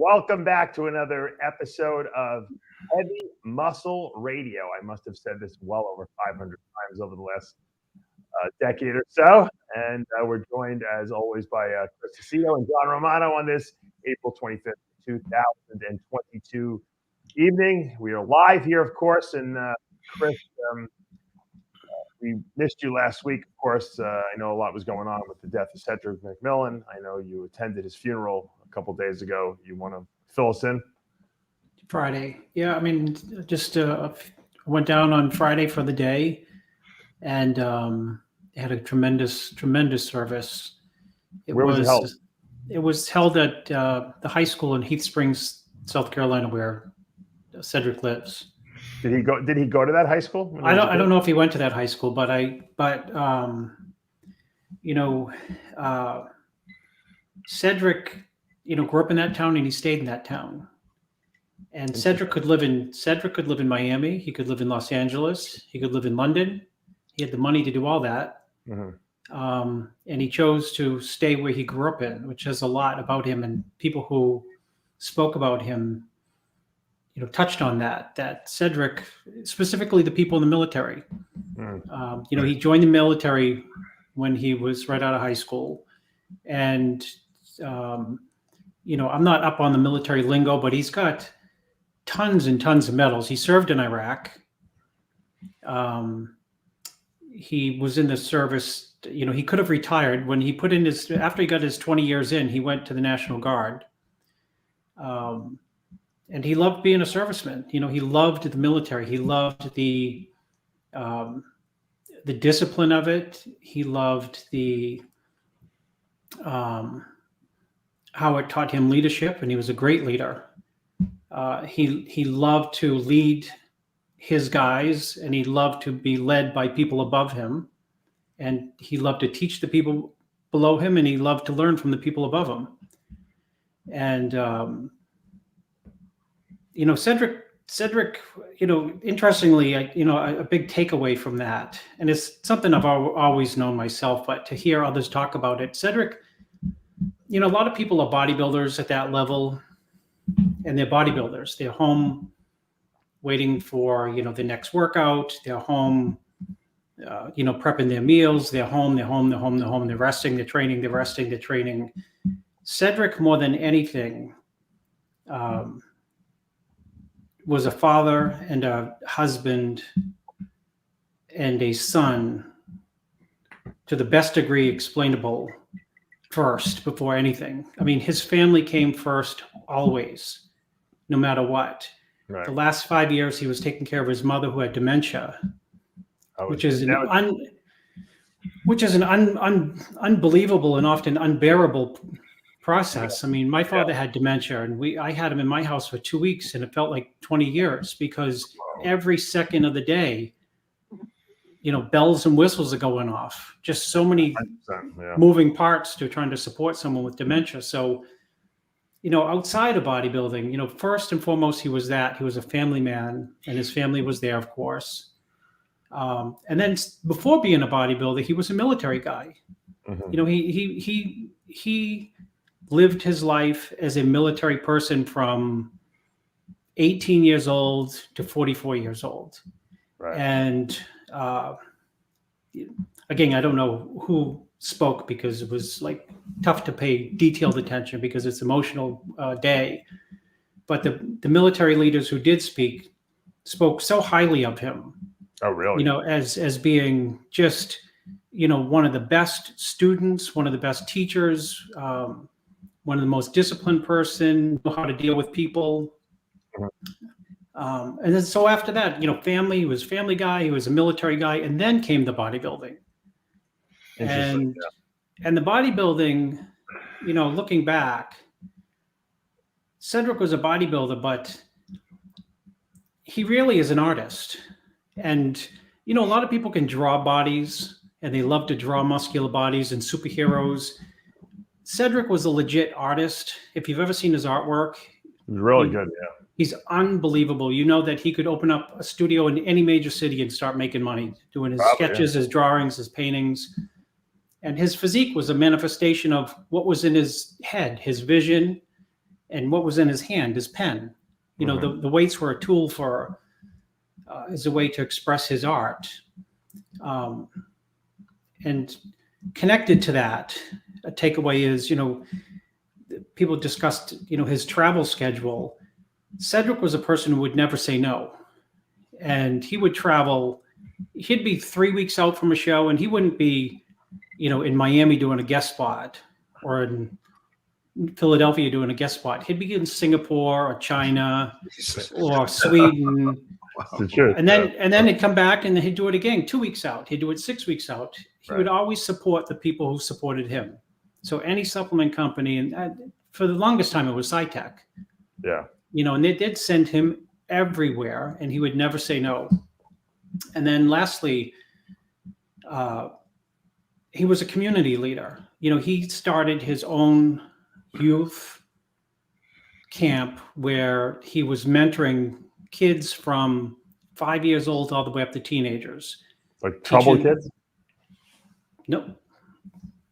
Welcome back to another episode of Heavy Muscle Radio. I must have said this well over 500 times over the last decade or so. And we're joined, as always, by Chris Aceto and John Romano on this April 25th, 2022 evening. We are live here, of course. And Chris, we missed you last week, of course. I know a lot was going on with the death of Cedric McMillan. I know you attended his funeral a couple days ago. You want to fill us in? Friday. Yeah, I mean, just went down on Friday for the day and had a tremendous service. Where was it held? It was held at the high school in Heath Springs, South Carolina, where Cedric lives. Did he go to that high school? I don't know if he went to that high school, but Cedric, grew up in that town and he stayed in that town. And Cedric could live in Miami. He could live in Los Angeles. He could live in London. He had the money to do all that. Mm-hmm. And he chose to stay where he grew up in, which says a lot about him. And people who spoke about him, touched on that Cedric, specifically the people in the military, he joined the military when he was right out of high school. And, I'm not up on the military lingo, but he's got tons and tons of medals. He served in Iraq. He was in the service, he could have retired when he put in after he got his 20 years in, he went to the National Guard. And he loved being a serviceman. He loved the military. He loved the discipline of it. He loved how it taught him leadership, and he was a great leader. He loved to lead his guys, and he loved to be led by people above him. And he loved to teach the people below him, and he loved to learn from the people above him. And Cedric, interestingly, a big takeaway from that, and it's something I've always known myself, but to hear others talk about it, Cedric, a lot of people are bodybuilders at that level, and they're bodybuilders. They're home waiting for, the next workout. They're home, prepping their meals. They're home. They're resting, they're training, they're resting, they're training. Cedric, more than anything, was a father and a husband and a son to the best degree explainable first before anything. I mean, his family came first always, no matter what. Right. The last 5 years, he was taking care of his mother who had dementia, which is an unbelievable and often unbearable process. I mean, my father had dementia, and I had him in my house for 2 weeks, and it felt like 20 years because every second of the day, bells and whistles are going off. Just so many moving parts to trying to support someone with dementia. So, outside of bodybuilding, first and foremost, he was a family man, and his family was there, of course. And then before being a bodybuilder, he was a military guy. Mm-hmm. He lived his life as a military person from 18 years old to 44 years old. Right. And again, I don't know who spoke because it was tough to pay detailed attention because it's emotional day. But the military leaders who did speak spoke so highly of him. Oh, really? As being just, one of the best students, one of the best teachers, one of the most disciplined person, know how to deal with people. And then so after that, family, he was a family guy, he was a military guy, and then came the bodybuilding. And the bodybuilding, looking back, Cedric was a bodybuilder, but he really is an artist. And, a lot of people can draw bodies and they love to draw muscular bodies and superheroes. Cedric was a legit artist. If you've ever seen his artwork, he's really good. Yeah. He's unbelievable. That he could open up a studio in any major city and start making money doing his sketches, his drawings, his paintings. And his physique was a manifestation of what was in his head, his vision, And what was in his hand? His pen. You know, the weights were a tool for, as a way to express his art. And connected to that, a takeaway is, you know, people discussed, you know, his travel schedule. Cedric was a person who would never say no. And he would travel, he'd be 3 weeks out from a show, and he wouldn't be, you know, in Miami doing a guest spot, or in Philadelphia doing a guest spot. He'd be in Singapore or China or Sweden. Wow. And then he'd come back and he'd do it again 2 weeks out. He'd do it 6 weeks out. He would always support the people who supported him. So any supplement company, and for the longest time it was SciTech. Yeah. You know, and they did send him everywhere, and he would never say no. And then lastly, he was a community leader. You know, he started his own youth camp where he was mentoring kids from 5 years old all the way up to teenagers. Like troubled kids? No,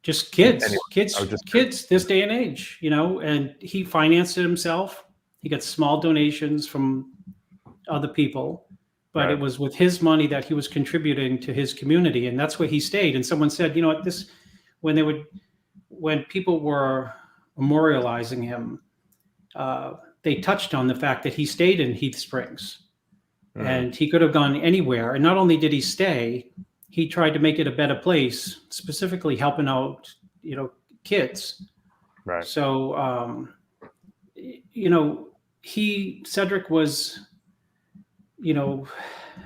just kids. Anyway, kids this day and age, you know, and he financed it himself. He got small donations from other people, but it was with his money that he was contributing to his community, and that's where he stayed. And someone said, you know, when people were memorializing him, they touched on the fact that he stayed in Heath Springs, and he could have gone anywhere. And not only did he stay, he tried to make it a better place, specifically helping out, you know, kids. Right. So, you know, Cedric was, you know,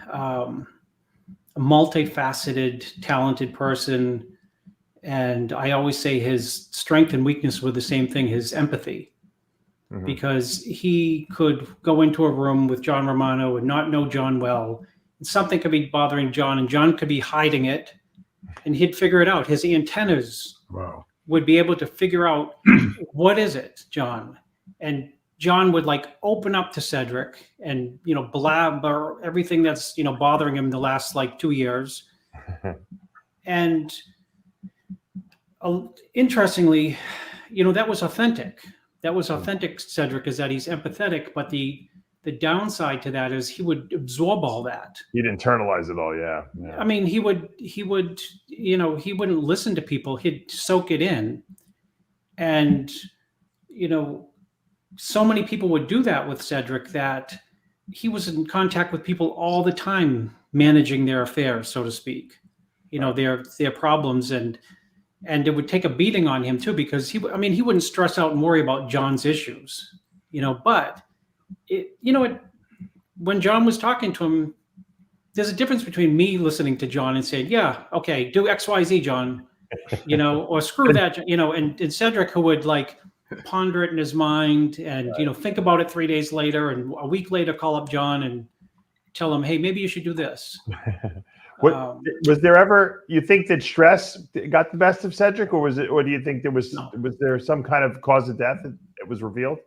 a multifaceted, talented person. And I always say his strength and weakness were the same thing, his empathy. Because he could go into a room with John Romano and not know John well. And something could be bothering John, and John could be hiding it, and he'd figure it out. His antennas would be able to figure out, what is it, John? And John would like open up to Cedric and, you know, blabber everything that's, you know, bothering him the last like 2 years. And interestingly, you know, that was authentic. That was authentic, Cedric, is that he's empathetic, but the downside to that is he would absorb all that. He'd internalize it all, yeah. I mean, he would, you know, he wouldn't listen to people. He'd soak it in. And, you know, so many people would do that with Cedric that he was in contact with people all the time, managing their affairs, so to speak, you know, their problems. And it would take a beating on him too, because he wouldn't stress out and worry about John's issues, you know, but when John was talking to him, there's a difference between me listening to John and saying, yeah, okay, do X, Y, Z, John, you know, or screw that, you know, and Cedric, who would like ponder it in his mind and, you know, think about it 3 days later, and a week later call up John and tell him, hey, maybe you should do this. Was there ever, you think that stress got the best of Cedric, or do you think was there some kind of cause of death that was revealed?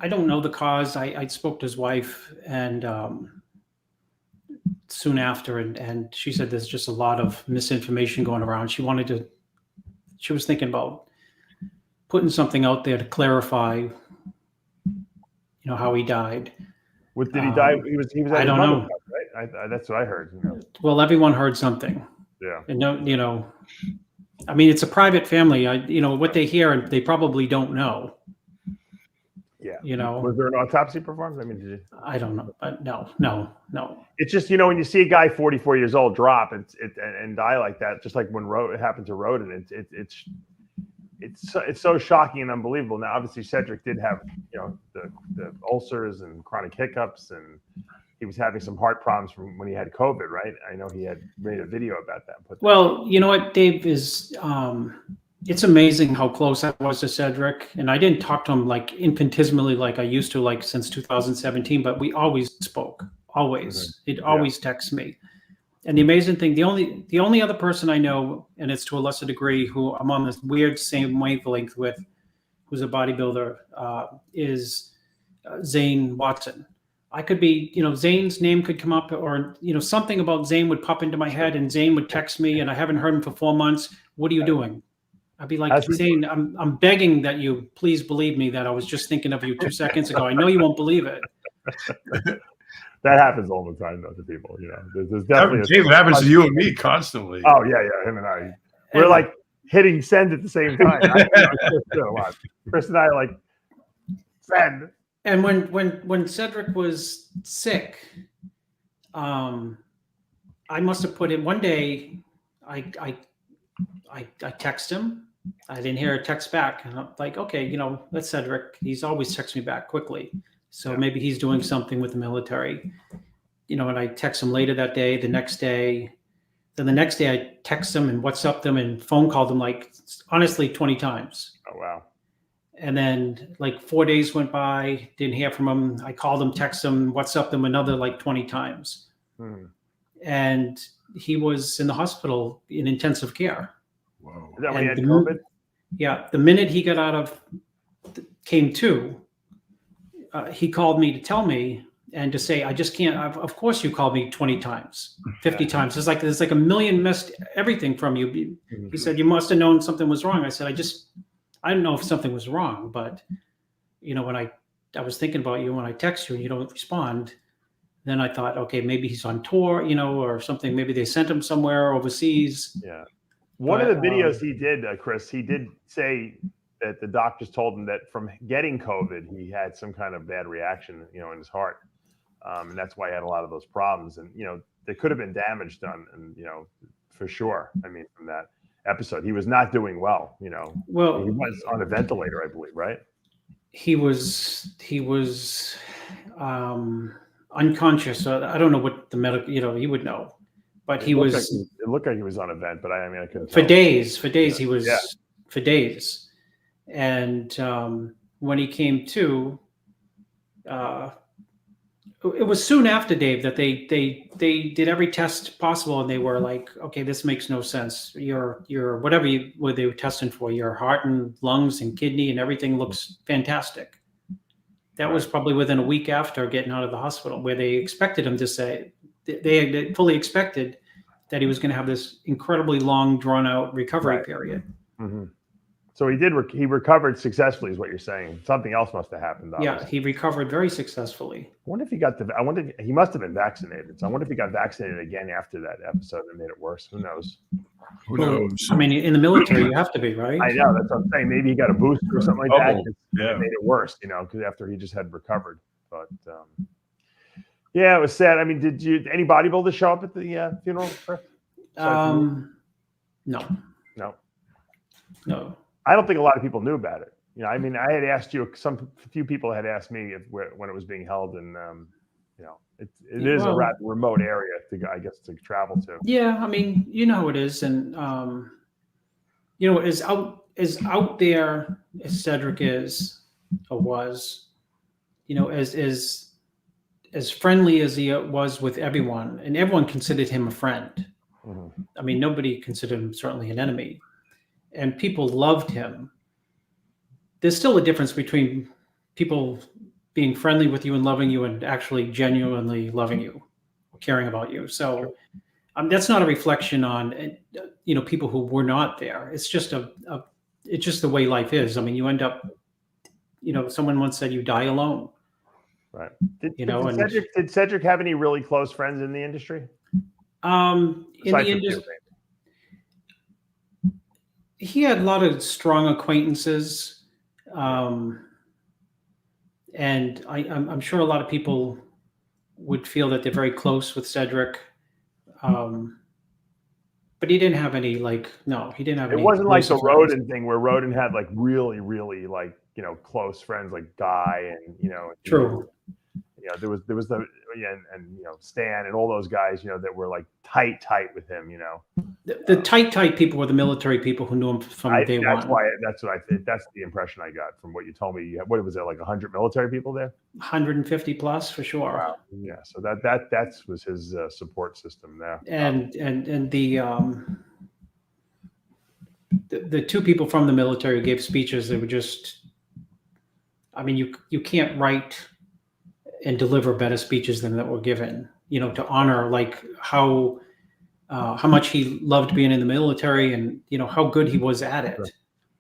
I don't know the cause. I spoke to his wife and soon after, and she said there's just a lot of misinformation going around. She was thinking about putting something out there to clarify, you know, how he died. What did he die? He was. I don't know. Right? That's what I heard. You know. Well, everyone heard something. Yeah. And no, you know, I mean, it's a private family. You know, what they hear, and they probably don't know. Yeah. You know. Was there an autopsy performed? I mean, I don't know, but no. It's just, you know, when you see a guy 44 years old drop and die like that, just like when it happened to Roden, it's so shocking and unbelievable. Now, obviously, Cedric did have, you know, the ulcers and chronic hiccups, and he was having some heart problems from when he had COVID, right? I know he had made a video about that. Well, you know what, Dave, is it's amazing how close I was to Cedric, and I didn't talk to him like infinitesimally like I used to, like since 2017, but we always spoke, always. He'd always text me. And the amazing thing, the only other person I know, and it's to a lesser degree, who I'm on this weird same wavelength with, who's a bodybuilder, is Zane Watson. I could be, you know, Zane's name could come up, or, you know, something about Zane would pop into my head, and Zane would text me, and I haven't heard him for 4 months. What are you doing? I'd be like saying, I'm begging that you please believe me that I was just thinking of you 2 seconds ago. I know you won't believe it. That happens all the time, though, to people. There's definitely Dave, it happens to you and me constantly. Oh yeah, him and I, we're like hitting send at the same time. Chris and I are like send. And when Cedric was sick, I must have put in one day. I text him. I didn't hear a text back, and I'm like, okay, that's Cedric. He's always texts me back quickly, so maybe he's doing something with the military. And I text him later that day. The next day, I text him and WhatsApp them and phone called him honestly 20 times. Oh wow! And then 4 days went by, didn't hear from him. I called him, text him, WhatsApp them another 20 times. And he was in the hospital in intensive care. Whoa. Is that when he had COVID? Yeah. The minute he got out of, came to, he called me to tell me and to say, I just can't, of course you called me 20 times, 50 times. There's like a million missed everything from you. He said, you must have known something was wrong. I said, I don't know if something was wrong, but when I was thinking about you when I text you and you don't respond, then I thought, okay, maybe he's on tour, or something. Maybe they sent him somewhere overseas. Yeah. One of the videos he did, Chris, he did say that the doctors told him that from getting COVID, he had some kind of bad reaction, in his heart. And that's why he had a lot of those problems. And, there could have been damage done, and, for sure. I mean, from that episode, he was not doing well, Well, he was on a ventilator, I believe, right? He was unconscious. So I don't know what the medical, he would know, but it looked like he was on a vent, but I couldn't for tell. days, he was for days. And when he came to, it was soon after, Dave, that they did every test possible, and they were like, okay, this makes no sense. Your whatever what they were testing for, your heart and lungs and kidney and everything looks fantastic. That was probably within a week after getting out of the hospital, where they expected him to say, they fully expected that he was going to have this incredibly long, drawn out recovery period. Mm-hmm. So he recovered successfully, is what you're saying. Something else must have happened. Obviously. Yeah, he recovered very successfully. I wonder if he must have been vaccinated. So I wonder if he got vaccinated again after that episode and made it worse. Who knows? Who knows? I mean, in the military, you have to be, right? I know, that's what I'm saying. Maybe he got a booster or something like that. It made it worse, because after he just had recovered. But yeah, it was sad. I mean, did any bodybuilders show up at the funeral? No. I don't think a lot of people knew about it. I mean, I had asked you. A few people had asked me when it was being held, and it is a rather remote area to travel to. Yeah, I mean, how it is, and as out there as Cedric is or was, as friendly as he was with everyone, and everyone considered him a friend. Mm-hmm. I mean, nobody considered him certainly an enemy, and people loved him. There's still a difference between people being friendly with you and loving you and actually genuinely loving you, caring about you. So that's not a reflection on, people who were not there. It's just it's just the way life is. I mean, you end up, someone once said you die alone. Right. Did Cedric have any really close friends in the industry? In the industry, he had a lot of strong acquaintances. And I'm sure a lot of people would feel that they're very close with Cedric. But he didn't have any he didn't have any. It wasn't like the Roden thing where Roden had really, really close friends like Guy and True. There was and Stan and all those guys that were tight with him. The tight people were the military people who knew him from day one. That's the impression I got from what you told me. What was there, 100 military people there? 150 plus for sure. Wow. Yeah. So that was his support system there. And the two people from the military who gave speeches, they were just, I mean, you can't write and deliver better speeches than that were given, to honor how much he loved being in the military and, how good he was at it.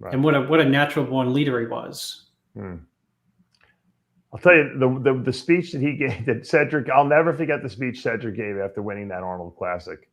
Right. And what a natural born leader he was. I'll tell you the speech that he gave, that Cedric. I'll never forget the speech Cedric gave after winning that Arnold Classic.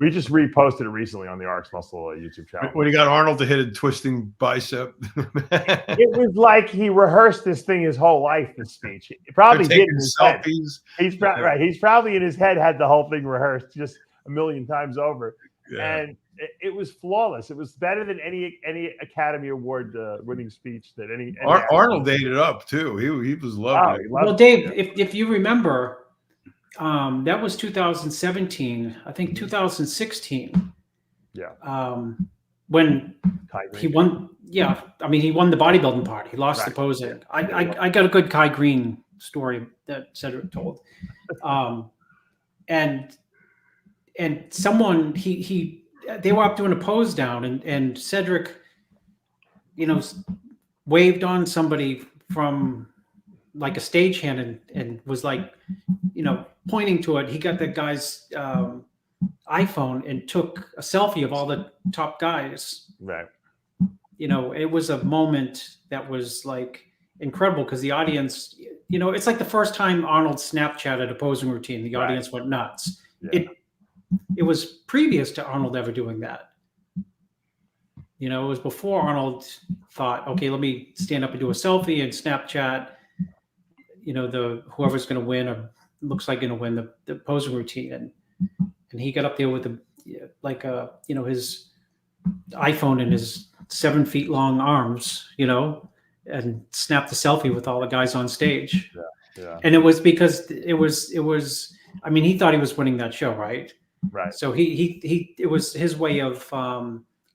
We just reposted it recently on the RxMuscle YouTube channel. When he got Arnold to hit a twisting bicep. It was like he rehearsed this thing his whole life, this speech. He probably did in his head. He's right. He's probably in his head had the whole thing rehearsed just a million times over. Yeah. And it was flawless. It was better than any Academy Award winning speech that any Arnold ate it up too. He was loving it. Well, Dave, if you remember, that was 2017. I think 2016. Yeah. When he won. Yeah, I mean, he won the bodybuilding part. He lost the posing. I got a good Kai Green story that Cedric told. And someone they were up doing a pose down, and Cedric, waved on somebody from like a stagehand and was like, pointing to it. He got that guy's iPhone and took a selfie of all the top guys. Right. It was a moment that was like incredible because the audience, it's like the first time Arnold Snapchatted a posing routine. The audience went nuts. Yeah. It was previous to Arnold ever doing that. It was before Arnold thought, okay, let me stand up and do a selfie and Snapchat, whoever's going to win or looks like going to win the posing routine. And he got up there with his iPhone in his 7 feet long arms, and snapped the selfie with all the guys on stage. Yeah. And it was because it was, I mean, he thought he was winning that show, right? Right. So it was his way of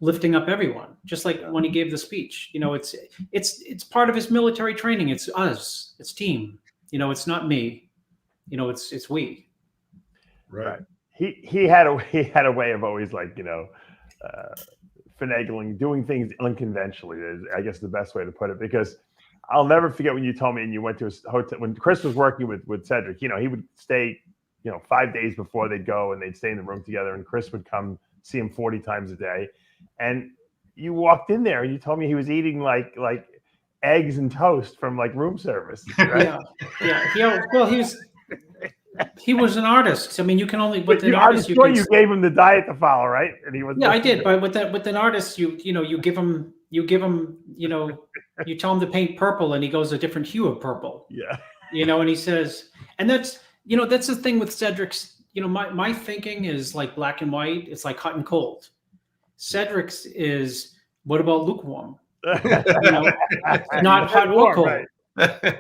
lifting up everyone, just like when he gave the speech. It's part of his military training. It's us, it's team. It's not me. It's we. Right. He had a way of always finagling, doing things unconventionally. Is, I guess, the best way to put it. Because I'll never forget when you told me and you went to a hotel when Chris was working with Cedric. He would stay 5 days before they'd go, and they'd stay in the room together, and Chris would come see him 40 times a day. And you walked in there and you told me he was eating like eggs and toast from room service. Right? Yeah. Well, he was an artist. I mean, you can only with an artist. You gave him the diet to follow, right? And he was. Yeah, I did. But with an artist, you give him, you tell him to paint purple, and he goes a different hue of purple. Yeah. And he says, and that's the thing with Cedric's. My thinking is like black and white. It's like hot and cold. Cedric's is what about lukewarm? Not hot or cold. Right.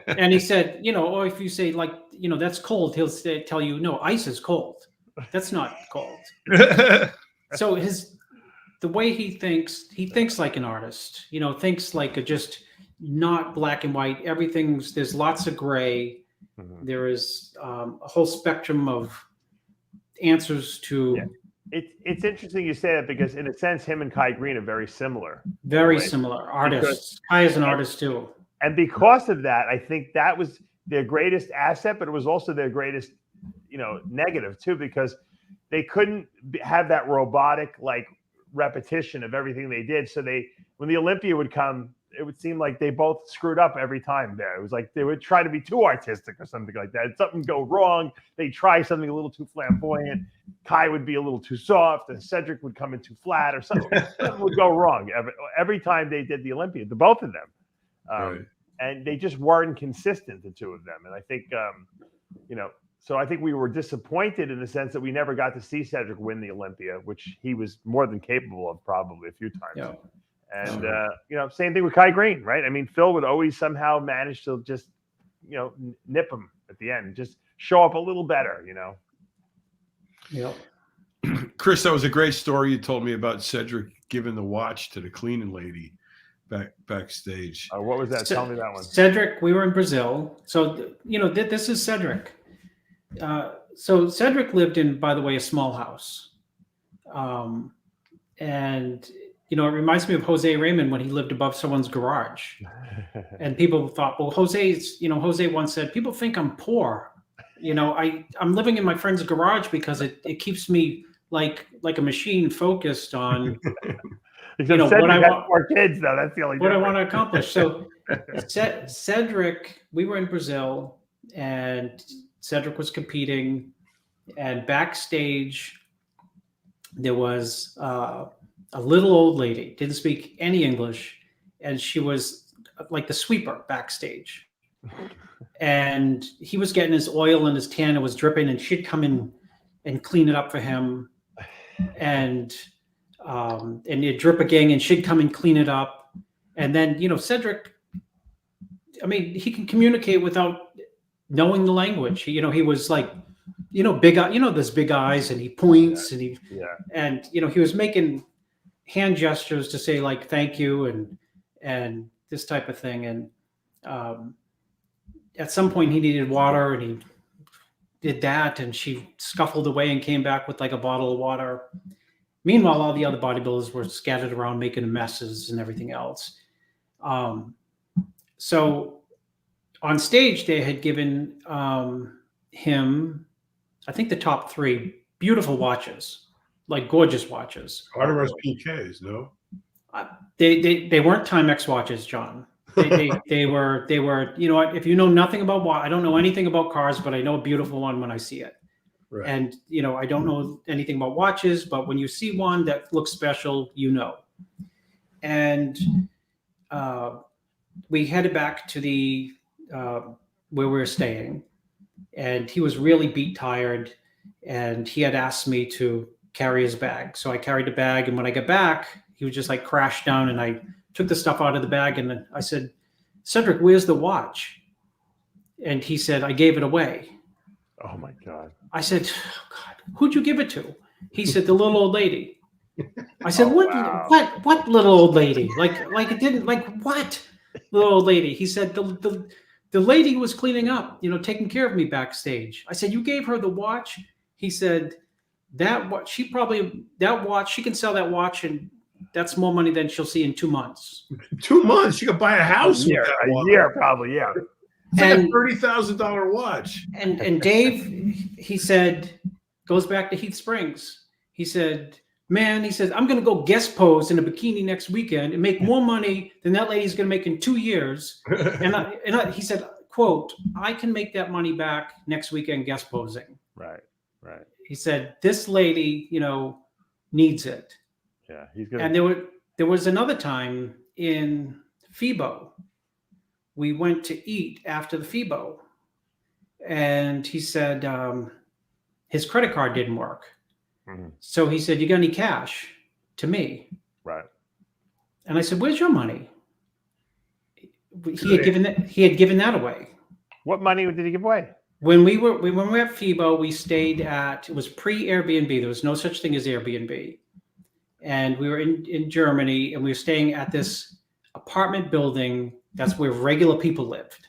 And he said, or if you say that's cold, he'll tell you, no, ice is cold. That's not cold. So the way he thinks like an artist, thinks like a just not black and white. There's lots of gray. Mm-hmm. There is a whole spectrum of answers to. Yeah. It's interesting you say that because in a sense, him and Kai Green are very similar. Very similar artists. Kai is an artist too. And because of that, I think that was their greatest asset, but it was also their greatest, negative too, because they couldn't have that robotic repetition of everything they did. So when the Olympia would come, it would seem like they both screwed up every time there. It was like they would try to be too artistic or something like that. Something go wrong. They try something a little too flamboyant. Kai would be a little too soft, and Cedric would come in too flat, or something. Something would go wrong every time they did the Olympia. The both of them. Right. And they just weren't consistent, the two of them. And I think, so I think we were disappointed in the sense that we never got to see Cedric win the Olympia, which he was more than capable of probably a few times. Yeah. And, same thing with Kai Green, right? I mean, Phil would always somehow manage to just, nip him at the end, just show up a little better, Yeah. Chris, that was a great story you told me about Cedric giving the watch to the cleaning lady backstage. What was that? Tell me that one. Cedric, we were in Brazil. So, this is Cedric. So Cedric lived in, by the way, a small house. And, it reminds me of Jose Raymond when he lived above someone's garage. And people thought, well, Jose once said, people think I'm poor. I'm living in my friend's garage because it keeps me like a machine focused on Except Cedric has 4 kids, though. That's the only what difference. I want to accomplish. So Cedric, we were in Brazil, and Cedric was competing, and backstage there was a little old lady, didn't speak any English, and she was like the sweeper backstage. And he was getting his oil and his tan, it was dripping, and she'd come in and clean it up for him. And it'd drip again, and she'd come and clean it up. And then, Cedric, I mean, he can communicate without knowing the language. He was like, big, there's big eyes, and he points, and he was making hand gestures to say like, thank you. And this type of thing. And, at some point he needed water, and he did that, and she scuffled away and came back with like a bottle of water. Meanwhile, all the other bodybuilders were scattered around making messes and everything else. So on stage, they had given him, I think, the top 3 beautiful watches, like gorgeous watches. Artemis PKs, no? They weren't Timex watches, John. They were, if you know nothing about I don't know anything about cars, but I know a beautiful one when I see it. Right. And, I don't know anything about watches, but when you see one that looks special, And we headed back to the where we were staying, and he was really beat tired, and he had asked me to carry his bag. So I carried the bag, and when I got back, he was just like crashed down, and I took the stuff out of the bag, and I said, Cedric, where's the watch? And he said, I gave it away. Oh my God. I said, oh God, who'd you give it to? He said, the little old lady. I said, what little old lady? Like it didn't, like what little old lady? He said, the lady who was cleaning up, taking care of me backstage. I said, you gave her the watch? He said, she can sell that watch, and that's more money than she'll see in 2 months. 2 months? She could buy a house. A year, probably, yeah. It's like a $30,000 watch. And Dave, he said, goes back to Heath Springs. He said, man, I'm going to go guest pose in a bikini next weekend and make more money than that lady's going to make in 2 years. He said, quote, I can make that money back next weekend guest posing. Right. He said, this lady, needs it. Yeah, And there was another time in FIBO. We went to eat after the FIBO, and he said his credit card didn't work. Mm-hmm. So he said, you got any cash? To me. Right. And I said, where's your money? He had given that away. What money did he give away? When we were at FIBO, we stayed it was pre-Airbnb. There was no such thing as Airbnb. And we were in Germany, and we were staying at this apartment building. That's where regular people lived.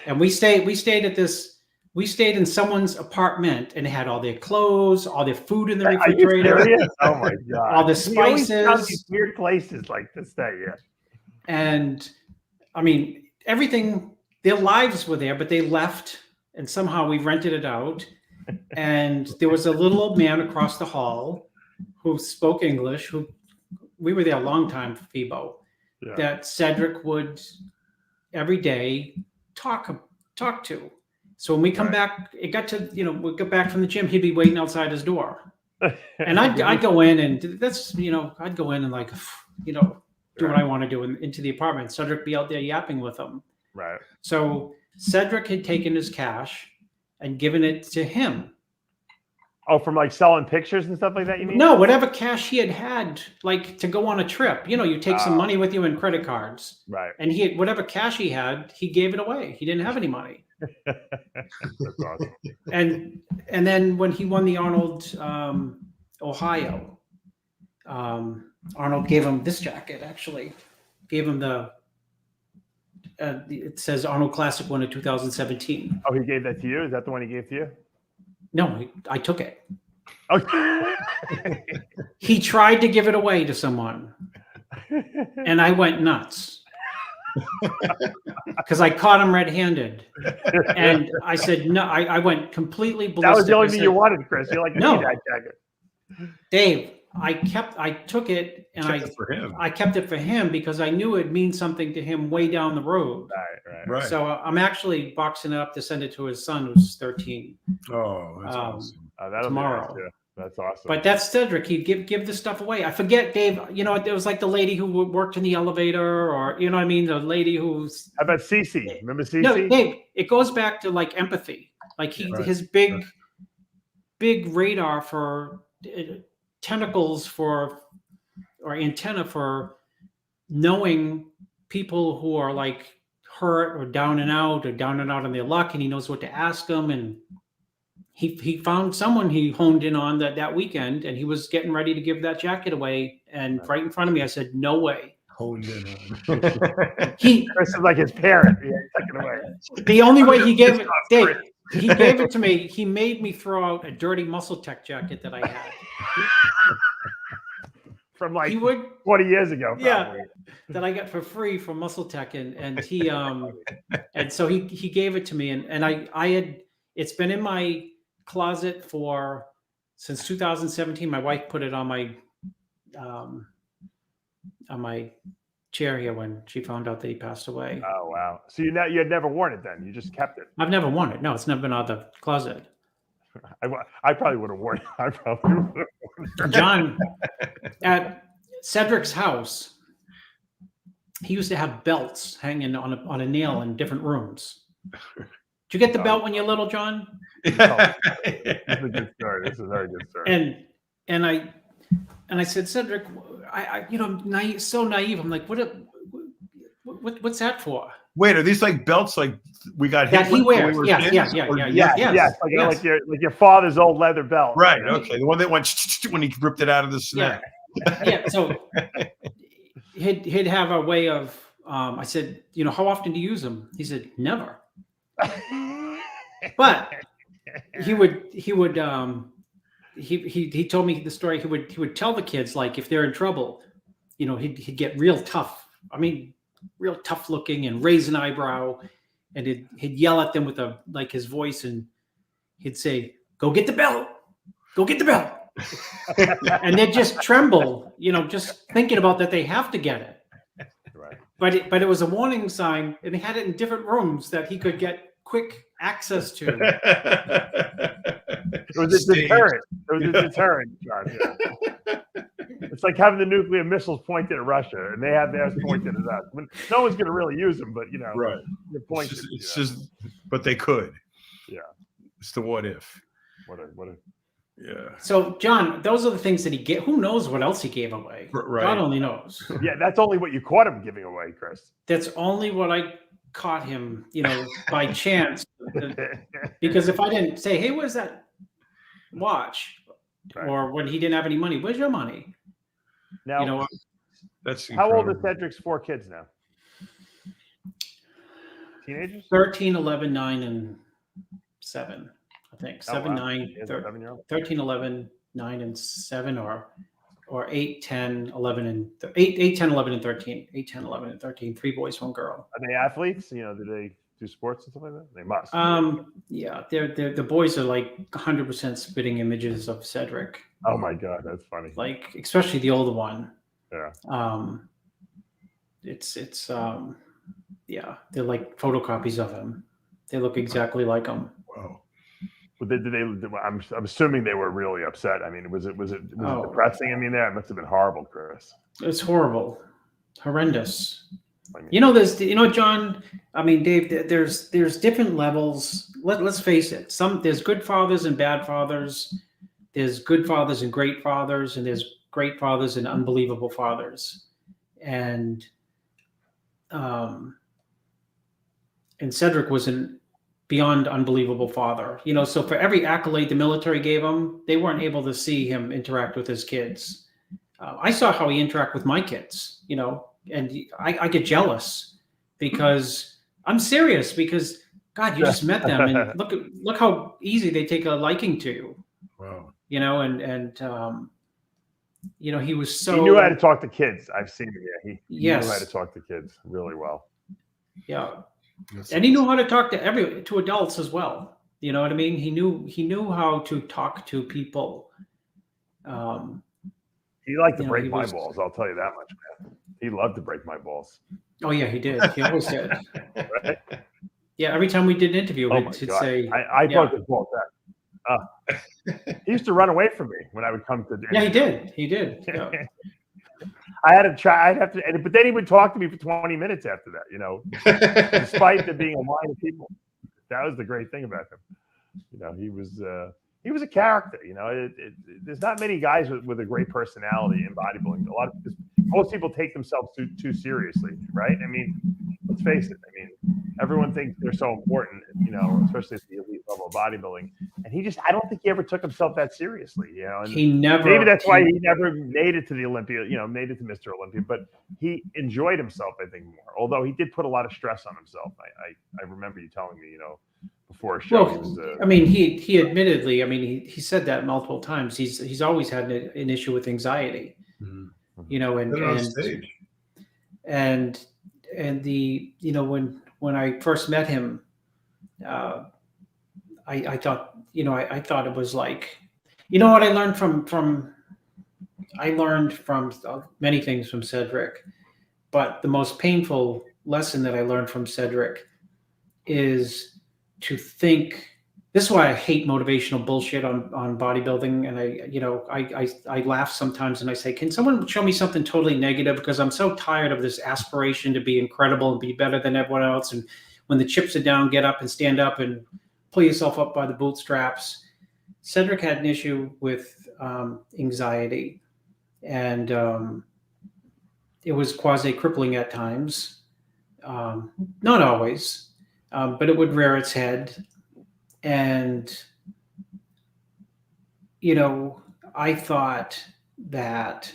And we stayed in someone's apartment, and they had all their clothes, all their food in the refrigerator. Oh my God. All the spices. These weird places like to stay, yeah. And I mean, everything, their lives were there, but they left, and somehow we rented it out. And there was a little old man across the hall who spoke English, we were there a long time for FIBO, that Cedric would every day talk to. So when we come back, it got to, we got back from the gym, he'd be waiting outside his door. And I'd go in, and I'd go in and like, do what I want to do into the apartment. Cedric be out there yapping with him. Right. So Cedric had taken his cash and given it to him. Oh, from like selling pictures and stuff like that, you mean? No, whatever cash he had, like to go on a trip. You take some money with you in credit cards. Right. And he had whatever cash he had, he gave it away. He didn't have any money. That's awesome. And then when he won the Arnold Ohio, Arnold gave him this jacket, actually. Gave him it says Arnold Classic won in 2017. Oh, he gave that to you? Is that the one he gave to you? No, I took it. Okay. He tried to give it away to someone, and I went nuts because I caught him red-handed, and I said no. I went completely ballistic. That was the only thing you wanted, Chris. You're like, no, that jacket. Dave. I took it and Kept it for him. I kept it for him because I knew it'd mean something to him way down the road. Right. So I'm actually boxing it up to send it to his son, who's 13. Oh, that's awesome. That'll tomorrow. Be nice, that's awesome. But that's Cedric. He'd give the stuff away. I forget, Dave. You know, it was like the lady who worked in the elevator, or you know what I mean, the lady who's. How about Cece? Remember Cece? No, Dave. It goes back to like empathy. Like his big radar for tentacles or antenna for knowing people who are like hurt or down and out on their luck, and he knows what to ask them. And he found someone he honed in on that weekend, and he was getting ready to give that jacket away, and right in front of me, I said, "No way." Honed in on. Chris is like his parent. Yeah, took it away. The only way he gave it, Dave, he gave it to me. He made me throw out a dirty Muscle Tech jacket that I had. From like 20 years ago. Probably. Yeah, that I got for free from Muscle Tech, and he and so he gave it to me, and I had, it's been in my closet since 2017. My wife put it on my chair here when she found out that he passed away. Oh wow! So you had never worn it then? You just kept it? I've never worn it. No, it's never been out of the closet. I probably would have worn it. I probably would have worn it. John, at Cedric's house, he used to have belts hanging on a nail in different rooms. Did you get the belt when you're little, John? No. This is a good story. This is a very good story. And I said, Cedric, I so naive. I'm like, what's that for? Wait, are these like belts like we got hit that he wears? Yes. Like your father's old leather belt. Right. Okay. The one that went when he ripped it out of the snack. Yeah. So he'd have a way of. I said, how often do you use them? He said, never. But he told me the story. He would tell the kids, like, if they're in trouble, he'd get real tough. I mean, real tough looking and raise an eyebrow, and he'd yell at them with his voice, and he'd say, "Go get the belt, go get the belt," and they'd just tremble, just thinking about that they have to get it. Right. But it was a warning sign, and they had it in different rooms that he could get quick access to. It was a deterrent. John. Yeah. It's like having the nuclear missiles pointed at Russia, and they have theirs pointed at us. No one's going to really use them, but right. They're pointed. It's just, but they could. Yeah. It's the what if. What a. Yeah. So, John, those are the things that he gave. Who knows what else he gave away? Right. God only knows. Yeah, that's only what you caught him giving away, Chris. That's only what I caught him, by chance. Because if I didn't say, "Hey, where's that watch?" Right. Or when he didn't have any money, "Where's your money?" Now, that's how old is Cedric's 4 kids now? Teenagers? 13, 11, 9, and 7. I think 7, 9, 13, 11, 9, and 7, or 8, 10, 11, and 8, 10, 11, and 13. 8, 10, 11, and 13. 3 boys, 1 girl. Are they athletes? Do they do sports and stuff like that? They must. Yeah, the boys are like 100% spitting images of Cedric. Oh my God, that's funny. Like, especially the older one. Yeah. It's yeah, they're like photocopies of him. They look exactly like him. Wow. Well, I'm assuming they were really upset. I mean, was it depressing? I mean, that must have been horrible, Chris. It's horrible, horrendous. I mean, there's, John. I mean, Dave. There's different levels. Let's face it. There's good fathers and bad fathers. There's good fathers and great fathers, and there's great fathers and unbelievable fathers. And Cedric was an beyond unbelievable father. So for every accolade the military gave him, they weren't able to see him interact with his kids. I saw how he interacted with my kids, and I get jealous because I'm serious, because God, you just met them, and look how easy they take a liking to you. Wow. He was so. He knew how to talk to kids. I've seen him. Yeah, he yes. knew how to talk to kids really well. Yeah. And he knew how to talk to adults as well. You know what I mean? He knew how to talk to people. He liked to You know, break he my was- balls. I'll tell you that much, man. He loved to break my balls. Oh yeah, he did. He always did. Right? Yeah, every time we did an interview, Oh my he'd God. say, I yeah. broke his balls back. He used to run away from me when I would come to. Yeah, he did. He did. Yeah. I had to try. I'd have to, but then he would talk to me for 20 minutes after that. You know, despite there being a line of people. That was the great thing about him. You know, he was a character. You know, there's not many guys with a great personality in bodybuilding. Most people take themselves too seriously, right? I mean, let's face it. I mean, everyone thinks they're so important, you know, especially at the elite level of bodybuilding. And I don't think he ever took himself that seriously, you know. And He never. maybe that's why he never made it to the Olympia, you know, made it to Mr. Olympia. But he enjoyed himself, I think, more. Although he did put a lot of stress on himself. I remember you telling me, you know, before a show. Well, I mean, he admittedly, I mean, he said that multiple times. He's always had an issue with anxiety, you know, and the, you know, when I first met him, I thought, you know, I thought it was like, you know what I learned from many things from Cedric, but the most painful lesson that I learned from Cedric is to think. This is why I hate motivational bullshit on bodybuilding. And I laugh sometimes and I say, can someone show me something totally negative? Because I'm so tired of this aspiration to be incredible and be better than everyone else. And when the chips are down, get up and stand up and pull yourself up by the bootstraps. Cedric had an issue with anxiety, and it was quasi-crippling at times. Not always, but it would rear its head. And, you know, I thought that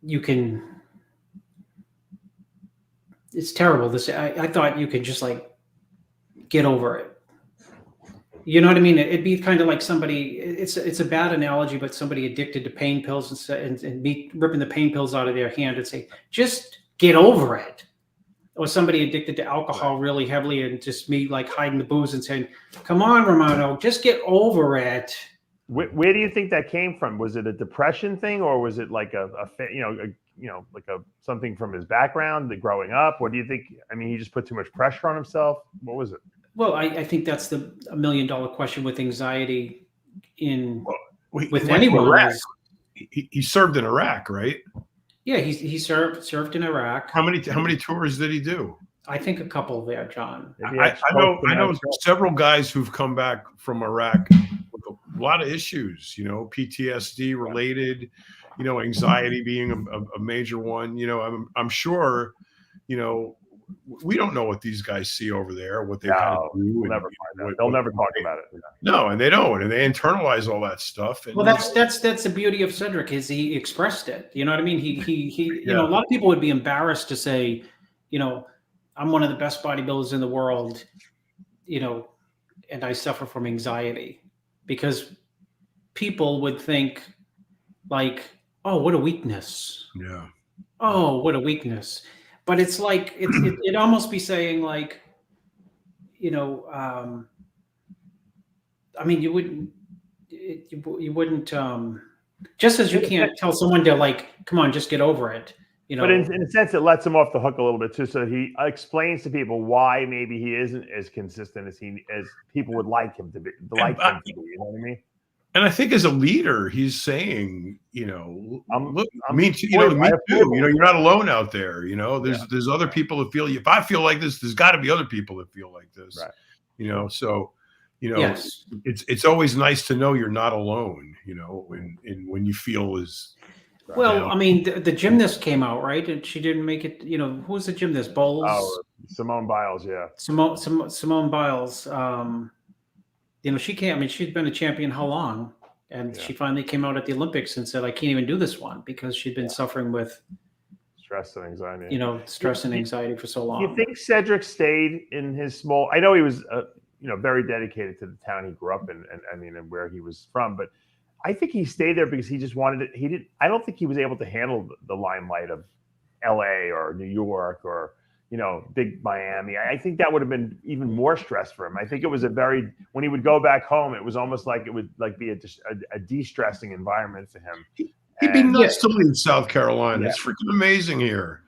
it's terrible. I thought you could just like get over it. You know what I mean? It'd be kind of like somebody, it's a bad analogy, but somebody addicted to pain pills and be ripping the pain pills out of their hand and say, just get over it. Or somebody addicted to alcohol really heavily and just me like hiding the booze and saying, come on, Romano, just get over it. Where do you think that came from? Was it a depression thing, or was it like something from his background, the growing up? What do you think? I mean, he just put too much pressure on himself. What was it? Well, I think that's the $1 million question with anxiety with anyone. He served in Iraq, right? Yeah, he served in Iraq. How many tours did he do? I think a couple there, John. I know several guys who've come back from Iraq with a lot of issues, you know, PTSD related, you know, anxiety being a major one. You know, I'm sure, you know, we don't know what these guys see over there, what they kind of do. We'll never find out. They'll never talk about it. No, and they don't, and they internalize all that stuff. And, well, that's the beauty of Cedric, is he expressed it. You know what I mean? He you know, a lot of people would be embarrassed to say, you know, I'm one of the best bodybuilders in the world, you know, and I suffer from anxiety, because people would think like, oh, what a weakness. Yeah. Oh, what a weakness. But it's like, it'd almost be saying like, you know, I mean, you wouldn't, just as you can't tell someone to like, come on, just get over it. You know, but in a sense, it lets him off the hook a little bit too. So he explains to people why maybe he isn't as consistent as people would like him to be. You know what I mean? And I think as a leader, he's saying, you know, me too. You know, you're not alone out there. You know, there's other people that feel. If I feel like this, there's got to be other people that feel like this. Right. You know, so you know, yes. It's always nice to know you're not alone. You know, when you feel as well. You know. I mean, the gymnast came out, right, and she didn't make it. You know, who was the gymnast? Bowles. Oh, Simone Biles. Yeah. Simone Biles. You know, she can't. I mean, she's been a champion how long? And she finally came out at the Olympics and said, "I can't even do this one," because she'd been suffering with stress and anxiety. You know, stress and anxiety for so long. Do you think Cedric stayed in his small? I know he was, you know, very dedicated to the town he grew up in, and where he was from. But I think he stayed there because he just wanted it. He didn't. I don't think he was able to handle the limelight of L.A. or New York or, big Miami. I think that would have been even more stress for him. I think it was when he would go back home, it was almost like it would be a de-stressing environment for him. He'd be nuts to leave South Carolina. It's freaking amazing here.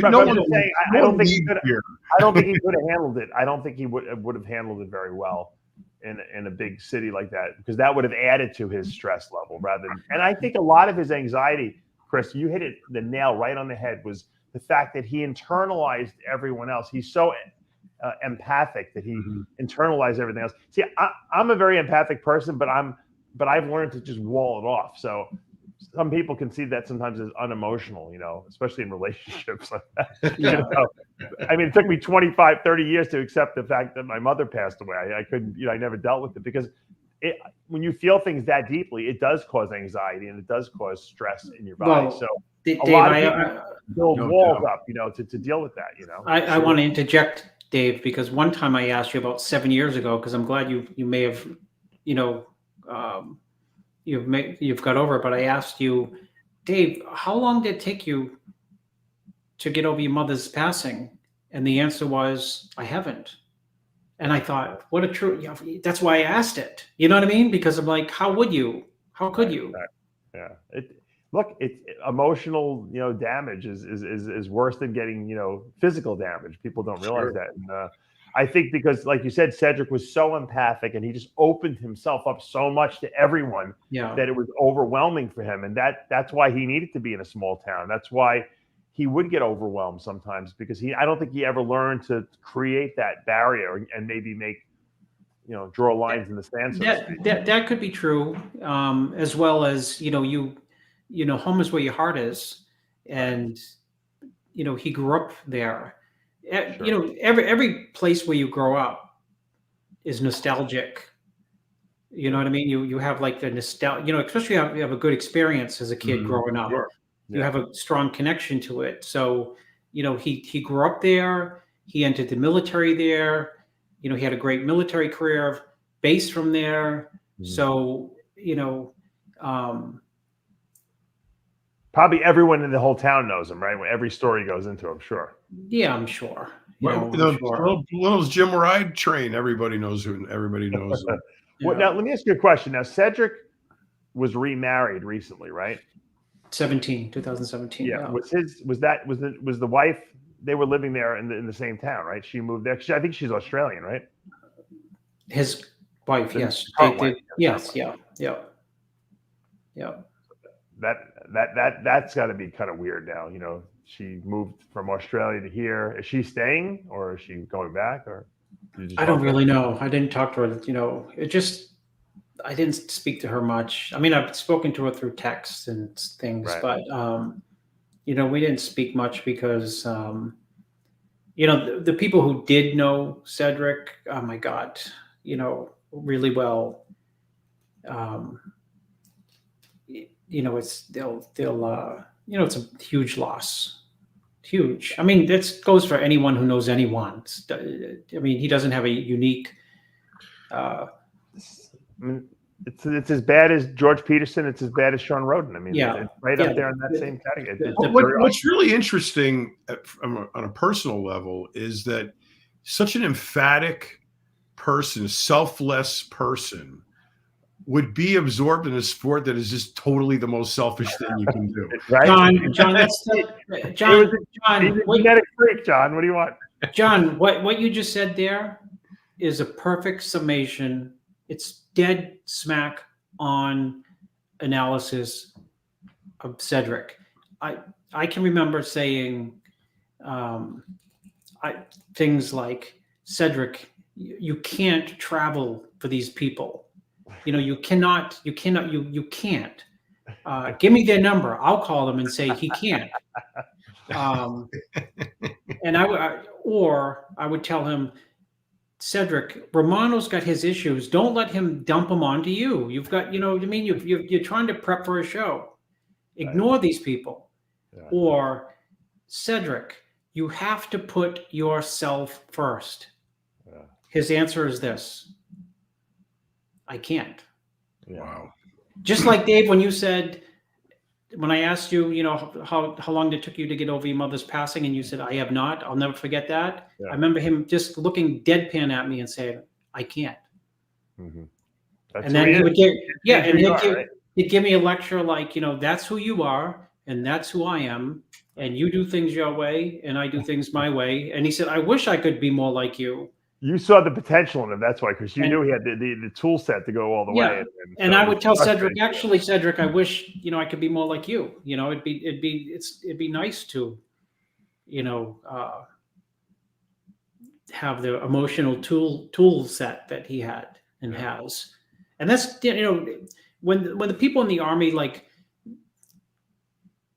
I don't think he could have handled it. I don't think he would have handled it very well in a big city like that, because that would have added to his stress level and I think a lot of his anxiety, Chris, you hit the nail right on the head, was the fact that he internalized everyone else. He's so empathic that he internalized everything else. See, I'm a very empathic person, but I've learned to just wall it off. So some people can see that sometimes as unemotional, especially in relationships. Yeah. I mean, it took me 25, 30 years to accept the fact that my mother passed away. I couldn't, I never dealt with it, because when you feel things that deeply, it does cause anxiety and it does cause stress in your body. So Dave, lot of people build walls up, to deal with that, I want to interject, Dave, because one time I asked you about 7 years ago, because I'm glad you may have, you've got over it, but I asked you, Dave, how long did it take you to get over your mother's passing? And the answer was, I haven't. And I thought, what a true, that's why I asked it. You know what I mean? Because I'm like, how would you? How could you? Yeah. It's emotional, damage is worse than getting, physical damage. People don't realize that. And I think because, like you said, Cedric was so empathic and he just opened himself up so much to everyone that it was overwhelming for him. And that's why he needed to be in a small town. That's why he would get overwhelmed sometimes, because I don't think he ever learned to create that barrier and maybe make, draw lines in the sand. That could be true, as well as, home is where your heart is. And, he grew up there. Sure. Every place where you grow up is nostalgic. You know what I mean? You have like the nostalgia, especially you have a good experience as a kid growing up. Sure. You have a strong connection to it. So, he grew up there. He entered the military there. He had a great military career based from there. So, probably everyone in the whole town knows him, right? When every story goes into him, sure. Yeah, I'm sure. Those gym where I train, everybody knows him. Now, let me ask you a question. Now, Cedric was remarried recently, right? 2017. Yeah. Was the wife? They were living there in the same town, right? She moved there. I think she's Australian, right? His wife, yes. Yes. Yeah. That's got to be kind of weird now. She moved from Australia to here. Is she staying, or is she going back, or? I don't really know. I didn't talk to her. I didn't speak to her much. I mean, I've spoken to her through text and things, but we didn't speak much because the people who did know Cedric, oh my God, really well. It's a huge loss. Huge. I mean, that goes for anyone who knows anyone. I mean, he doesn't have a unique. It's as bad as George Peterson. It's as bad as Sean Roden. I mean, it's right up there in that same category. What's really interesting on a personal level is that such an emphatic person, selfless person, would be absorbed in a sport that is just totally the most selfish thing you can do. Right? John, he's a genetic freak, John. What do you want? John, what you just said there is a perfect summation. It's dead smack on analysis of Cedric. I can remember saying things like, Cedric, you can't travel for these people. You can't. Give me their number. I'll call them and say he can't. And I would tell him, Cedric, Romano's got his issues. Don't let him dump them onto you. You've got, what I mean? You're trying to prep for a show. Ignore these people. Yeah. Or, Cedric, you have to put yourself first. Yeah. His answer is this: I can't. Wow. Just like Dave, when you said, when I asked you, you know, how long it took you to get over your mother's passing, and you said, I have not, I'll never forget that. Yeah. I remember him just looking deadpan at me and saying, I can't. Mm-hmm. And then he would give, he'd give me a lecture like, you know, that's who you are, and that's who I am, and you do things your way, and I do things my way. And he said, I wish I could be more like you. You saw the potential in him. That's why, because you knew he had the tool set to go all the way. And I would tell Cedric, actually, Cedric, I wish, you know, I could be more like you. You know, it'd be nice to, you know, have the emotional tool set that he had and has. And that's, you know, when the people in the Army like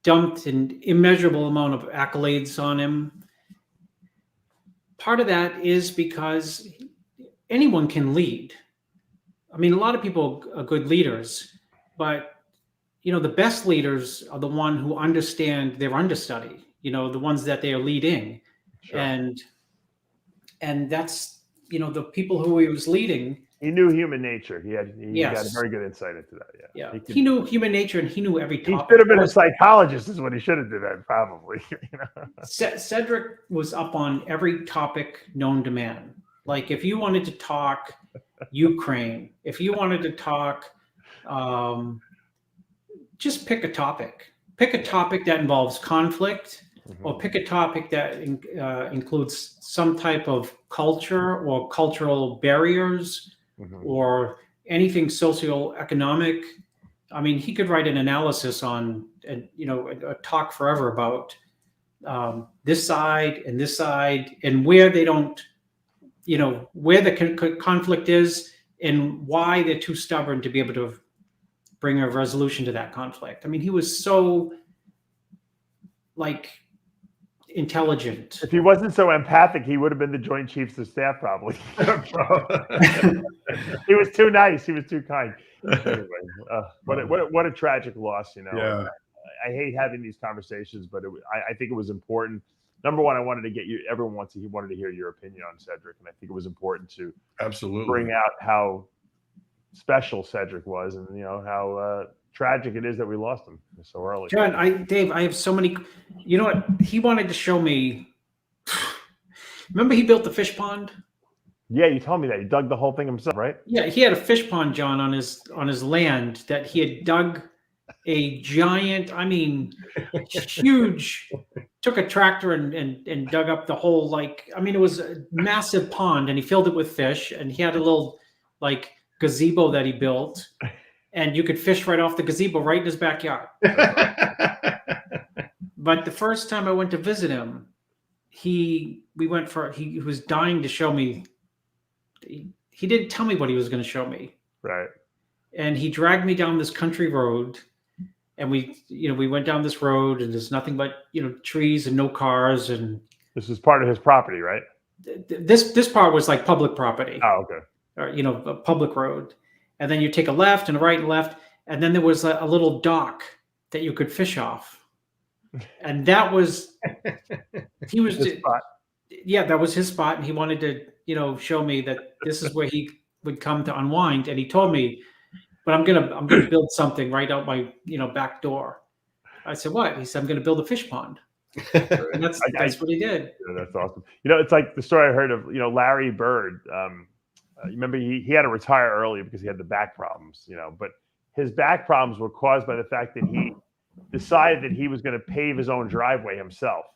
dumped an immeasurable amount of accolades on him, part of that is because anyone can lead. I mean, a lot of people are good leaders, but you know, the best leaders are the one who understand their understudy, you know, the ones that they are leading. Sure. And that's, you know, the people who he was leading. He knew human nature. He got a very good insight into that. Yeah. He knew human nature, and he knew every topic. He should have been a psychologist is what he should have done that, probably. You know? Cedric was up on every topic known to man. Like if you wanted to talk Ukraine, if you wanted to talk, just pick a topic. Pick a topic that involves conflict, or pick a topic that includes some type of culture or cultural barriers, or anything socioeconomic. I mean, he could write an analysis on, you know, a talk forever about this side and where they don't, you know, where the conflict is and why they're too stubborn to be able to bring a resolution to that conflict. I mean, he was so like intelligent. If he wasn't so empathic, he would have been the Joint Chiefs of Staff, probably. He was too nice. He was too kind. Anyway, what a tragic loss, you know. Yeah. I hate having these conversations, but I think it was important. Number one, I wanted to get you. Everyone wanted to hear your opinion on Cedric, and I think it was important to bring out how special Cedric was, and you know how tragic it is that we lost him so early. John, Dave, I have so many. You know what? He wanted to show me. Remember, he built the fish pond. Yeah, you told me that he dug the whole thing himself, right? Yeah, he had a fish pond, John, on his land that he had dug a giant. I mean, huge. Took a tractor and dug up the whole, like, I mean, it was a massive pond, and he filled it with fish, and he had a little like gazebo that he built, and you could fish right off the gazebo right in his backyard. But the first time I went to visit him, he was dying to show me. He didn't tell me what he was going to show me. Right. And he dragged me down this country road, and we went down this road, and there's nothing but, you know, trees and no cars. And this is part of his property, right? This part was like public property. Oh, okay. Or, you know, a public road. And then you take a left and a right and left. And then there was a little dock that you could fish off. And that was, he was, yeah, that was his spot. And he wanted to, you know, show me that this is where he would come to unwind. And he told me, but I'm gonna build something right out my, you know, back door. I said, what? He said, I'm gonna build a fish pond. And that's what he did. Yeah, that's awesome. You know, it's like the story I heard of, you know, Larry Bird. You remember he had to retire early because he had the back problems, you know, but his back problems were caused by the fact that he decided that he was going to pave his own driveway himself.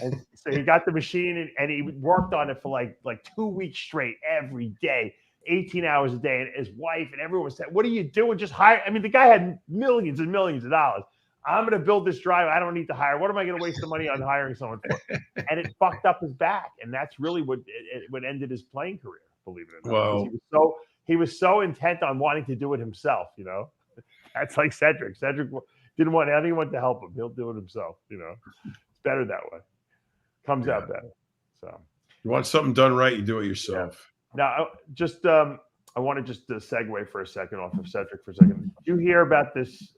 And so he got the machine and he worked on it for like 2 weeks straight, every day, 18 hours a day. And his wife and everyone was saying, what are you doing? Just hire. I mean, the guy had millions and millions of dollars. I'm going to build this driveway. I don't need to hire. What am I going to waste the money on hiring someone for? And it fucked up his back. And that's really what ended his playing career, believe it or not. Wow. He was so intent on wanting to do it himself, you know. That's like Cedric. Cedric didn't want anyone to help him. He'll do it himself, you know. It's better that way. Comes out better. So you want something done right, you do it yourself. Yeah. Now, I want to just segue for a second off of Cedric for a second. Did you hear about this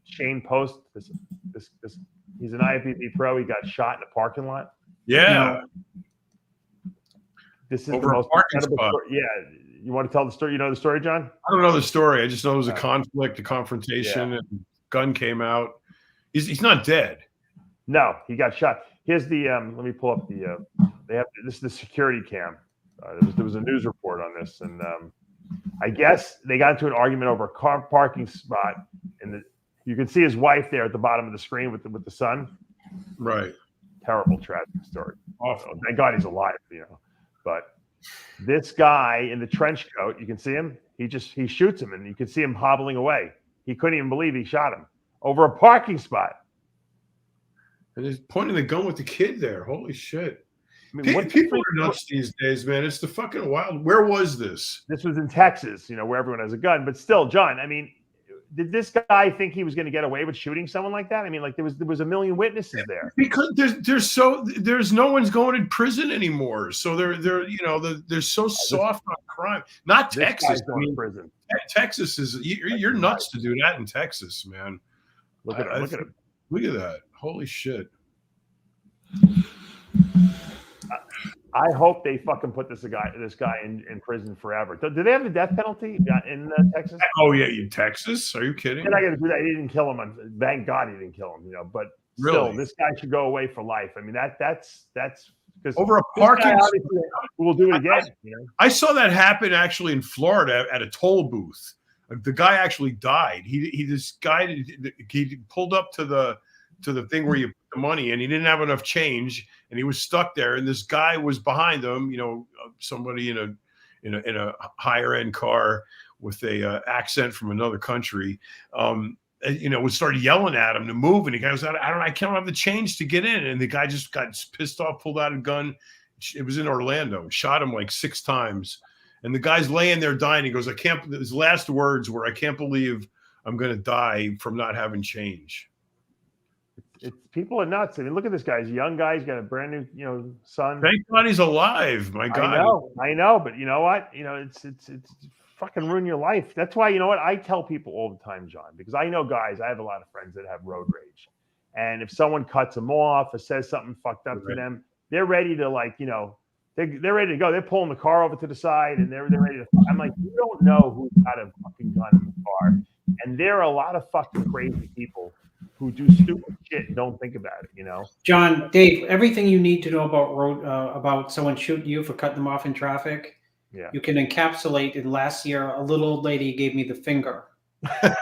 Shane Post? This he's an IFBB pro. He got shot in a parking lot. Yeah. This is the most incredible story. Yeah. You want to tell the story? You know the story, John? I don't know the story. I just know it was a conflict, a confrontation, and gun came out. He's not dead. No, he got shot. Here's the let me pull up the this is the security cam. There was a news report on this, and I guess they got into an argument over a car parking spot, and you can see his wife there at the bottom of the screen with the son. Right. Terrible, tragic story. Awful. Thank God he's alive, But this guy in the trench coat, you can see him. He shoots him, and you can see him hobbling away. He couldn't even believe he shot him over a parking spot. And he's pointing the gun with the kid there. Holy shit. I mean, people are nuts these days, man. It's the fucking wild. Where was this? This was in Texas, where everyone has a gun. But still, John, I mean, did this guy think he was going to get away with shooting someone like that? I mean, like there was a million witnesses there. Because there's no one's going to prison anymore. So they're so soft on crime. Not Texas. I mean, prison. Texas is you're nuts to do that in Texas, man. Look at him. Look at that. Holy shit. I hope they fucking put this guy in prison forever. Do they have the death penalty in Texas? Oh yeah, in Texas? Are you kidding? And I got to do that. He didn't kill him. Thank God he didn't kill him. But still, really? This guy should go away for life. I mean, that's because over a parking. We'll do it again. I saw that happen actually in Florida at a toll booth. The guy actually died. He pulled up to the thing where you put the money, and he didn't have enough change, and he was stuck there. And this guy was behind him, somebody in a higher end car with a accent from another country, was started yelling at him to move, and the guy was, I can't have the change to get in, and the guy just got pissed off, pulled out a gun. It was in Orlando, shot him like 6 times, and the guy's laying there dying. He goes, his last words were, I can't believe I'm going to die from not having change. People are nuts. I mean, look at this guy. He's a young guy. He's got a brand new, son. Thank God he's alive. My God. I know. But you know what? It's fucking ruin your life. That's why, I tell people all the time, John, because I know guys. I have a lot of friends that have road rage, and if someone cuts them off or says something fucked up to them, they're ready to they're ready to go. They're pulling the car over to the side, and they're ready to. I'm like, you don't know who's got a fucking gun in the car, and there are a lot of fucking crazy people who do stupid shit and don't think about it, John, Dave, everything you need to know about someone shooting you for cutting them off in traffic, you can encapsulate in last year. A little old lady gave me the finger, and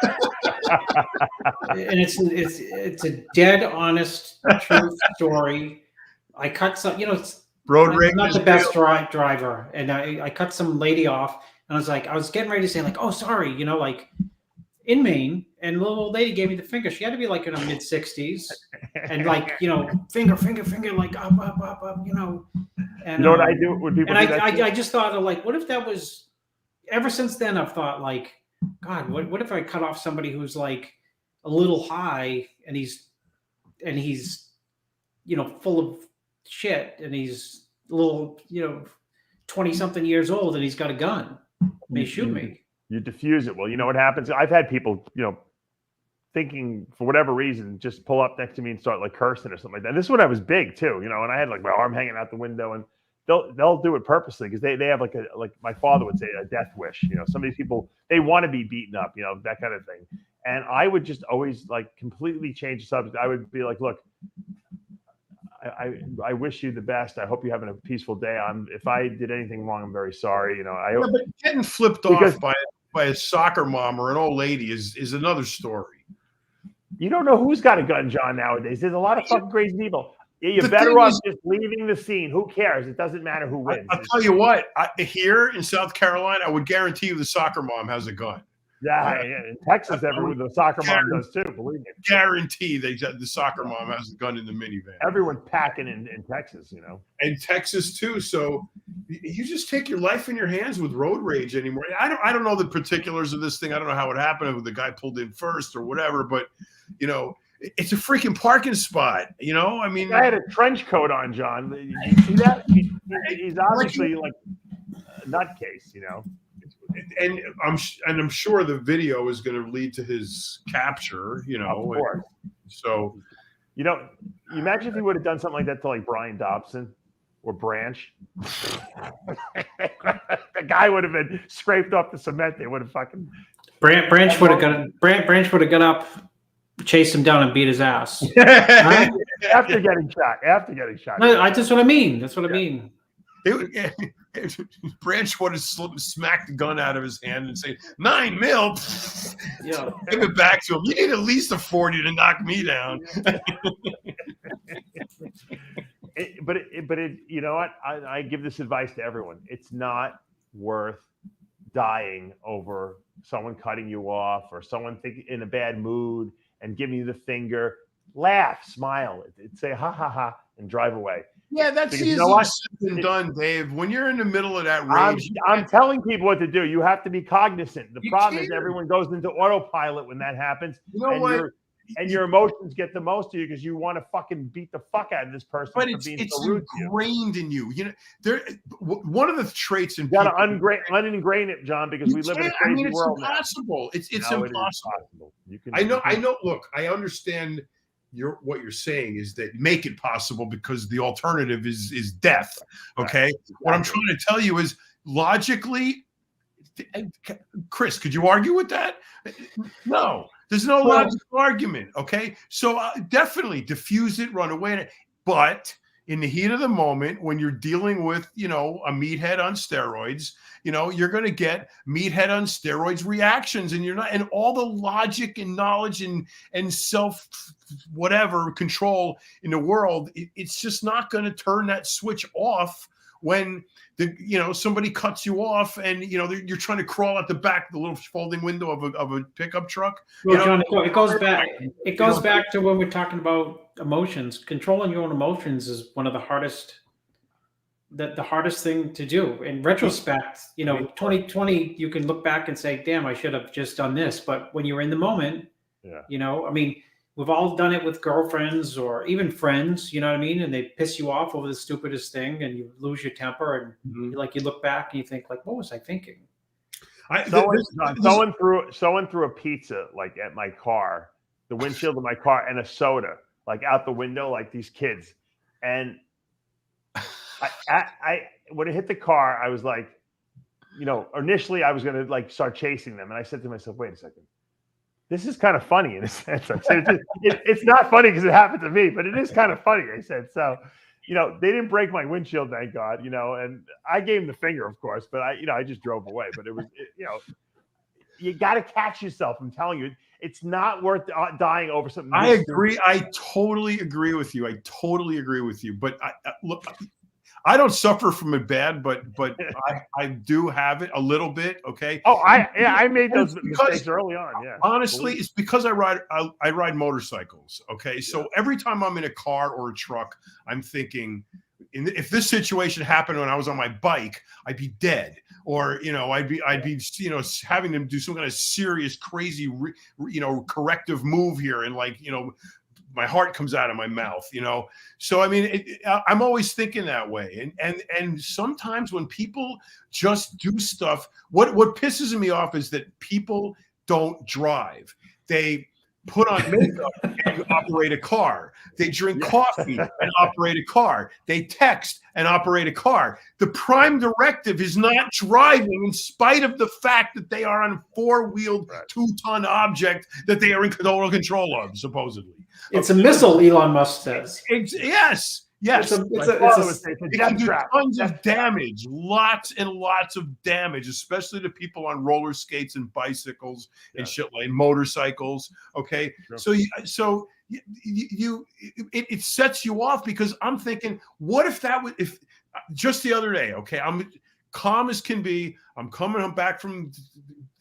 it's a dead honest truth story. I cut some, road rage. I'm not the best driver, and I cut some lady off, and I was getting ready to say oh sorry, in Maine, and the little old lady gave me the finger. She had to be in her mid-60s, and finger, like up, And you know what I do when people? And I just thought of what if that was? Ever since then, I've thought God, what if I cut off somebody who's a little high, and he's full of shit, and he's a little 20-something years old, and he's got a gun, may shoot me. You diffuse it. Well, you know what happens? I've had people, thinking for whatever reason, just pull up next to me and start cursing or something like that. And this is when I was big too, and I had my arm hanging out the window, and they'll do it purposely because they have like my father would say a death wish. Some of these people, they want to be beaten up, that kind of thing. And I would just always completely change the subject. I would be like, look, I wish you the best. I hope you're having a peaceful day. If I did anything wrong, I'm very sorry. But getting flipped off by a soccer mom or an old lady is another story. You don't know who's got a gun, John, nowadays. There's a lot of fucking crazy people. You're better off just leaving the scene. Who cares? It doesn't matter who wins. I'll tell you what. Here in South Carolina, I would guarantee you the soccer mom has a gun. Yeah, in Texas, the soccer mom does too. Believe me. Guarantee the soccer mom has a gun in the minivan. Everyone's packing in Texas, And Texas too. So you just take your life in your hands with road rage anymore. I don't know the particulars of this thing. I don't know how it happened. If the guy pulled in first or whatever. But it's a freaking parking spot. I mean, I had a trench coat on, John. You see that? He's obviously a nutcase, And I'm sure the video is going to lead to his capture, Of course. So, imagine if he would have done something like that to Brian Dobson or Branch. The guy would have been scraped off the cement. They would have fucking Branch would have got up chase him down and beat his ass. After getting shot. No, that's what I mean. That's what I mean. Branch would have smacked the gun out of his hand and say, 9 mil. Yeah. Give it back to him. You need at least a 40 to knock me down. But you know what? I give this advice to everyone. It's not worth dying over someone cutting you off or someone in a bad mood and giving you the finger. Laugh, smile, say ha ha ha, and drive away. Yeah, that's easier said than done, Dave. When you're in the middle of that rage, I'm telling people what to do. You have to be cognizant. The problem is everyone goes into autopilot when that happens. You know what? And your emotions get the most of you because you want to fucking beat the fuck out of this person. But it's ingrained in you. You know, one of the traits in you got to uningrain it, John, because we live in a crazy world. It's impossible. It's impossible. I know. Look, I understand. What you're saying is that make it possible because the alternative is death. Okay. Right. Exactly. What I'm trying to tell you is logically, Chris, could you argue with that? No, there's no logical argument. Okay. So definitely diffuse it, run away. But in the heat of the moment, when you're dealing with, a meathead on steroids, you're going to get meathead on steroids reactions, and all the logic and knowledge and self whatever control in the world. It's just not going to turn that switch off when somebody cuts you off and you're trying to crawl out the back, the little folding window of a pickup truck. Well, John, it goes back. It goes back to when we're talking about emotions. Controlling your own emotions is one of the hardest. The hardest thing to do. In retrospect, 2020, you can look back and say, "Damn, I should have just done this." But when you're in the moment, we've all done it with girlfriends or even friends. You know what I mean? And they piss you off over the stupidest thing, and you lose your temper, and you look back and you think, like, "What was I thinking?" Someone threw a pizza like at my car, the windshield of my car, and a soda like out the window, like these kids, and. I when it hit the car, I was like, initially I was going to start chasing them. And I said to myself, wait a second, this is kind of funny in a sense. I said, it's not funny because it happened to me, but it is kind of funny. I said, so, they didn't break my windshield, thank God, and I gave them the finger, of course, but I just drove away. But it was, you got to catch yourself. I'm telling you, it's not worth dying over something. I agree. I totally agree with you. But look, I don't suffer from it bad, but I do have it a little bit. Okay. Oh, I made those mistakes early on. Yeah. Honestly, it's because I ride motorcycles. Okay. So every time I'm in a car or a truck, I'm thinking, if this situation happened when I was on my bike, I'd be dead, or I'd be having them do some kind of serious, crazy, corrective move here, and my heart comes out of my mouth, So I mean, I'm always thinking that way, and sometimes when people just do stuff, what pisses me off is that people don't drive. They put on makeup and operate a car. They drink coffee and operate a car. They text and operate a car. The prime directive is not driving, in spite of the fact that they are on a four-wheeled, 2-ton object that they are in total control of, supposedly. It's a missile, Elon Musk says. Yes. Yes, it can do tons of damage, lots and lots of damage, especially to people on roller skates and bicycles and shit like motorcycles. Okay, sure. So it sets you off, because I'm thinking, what if if just the other day, okay, I'm calm as can be. I'm coming back from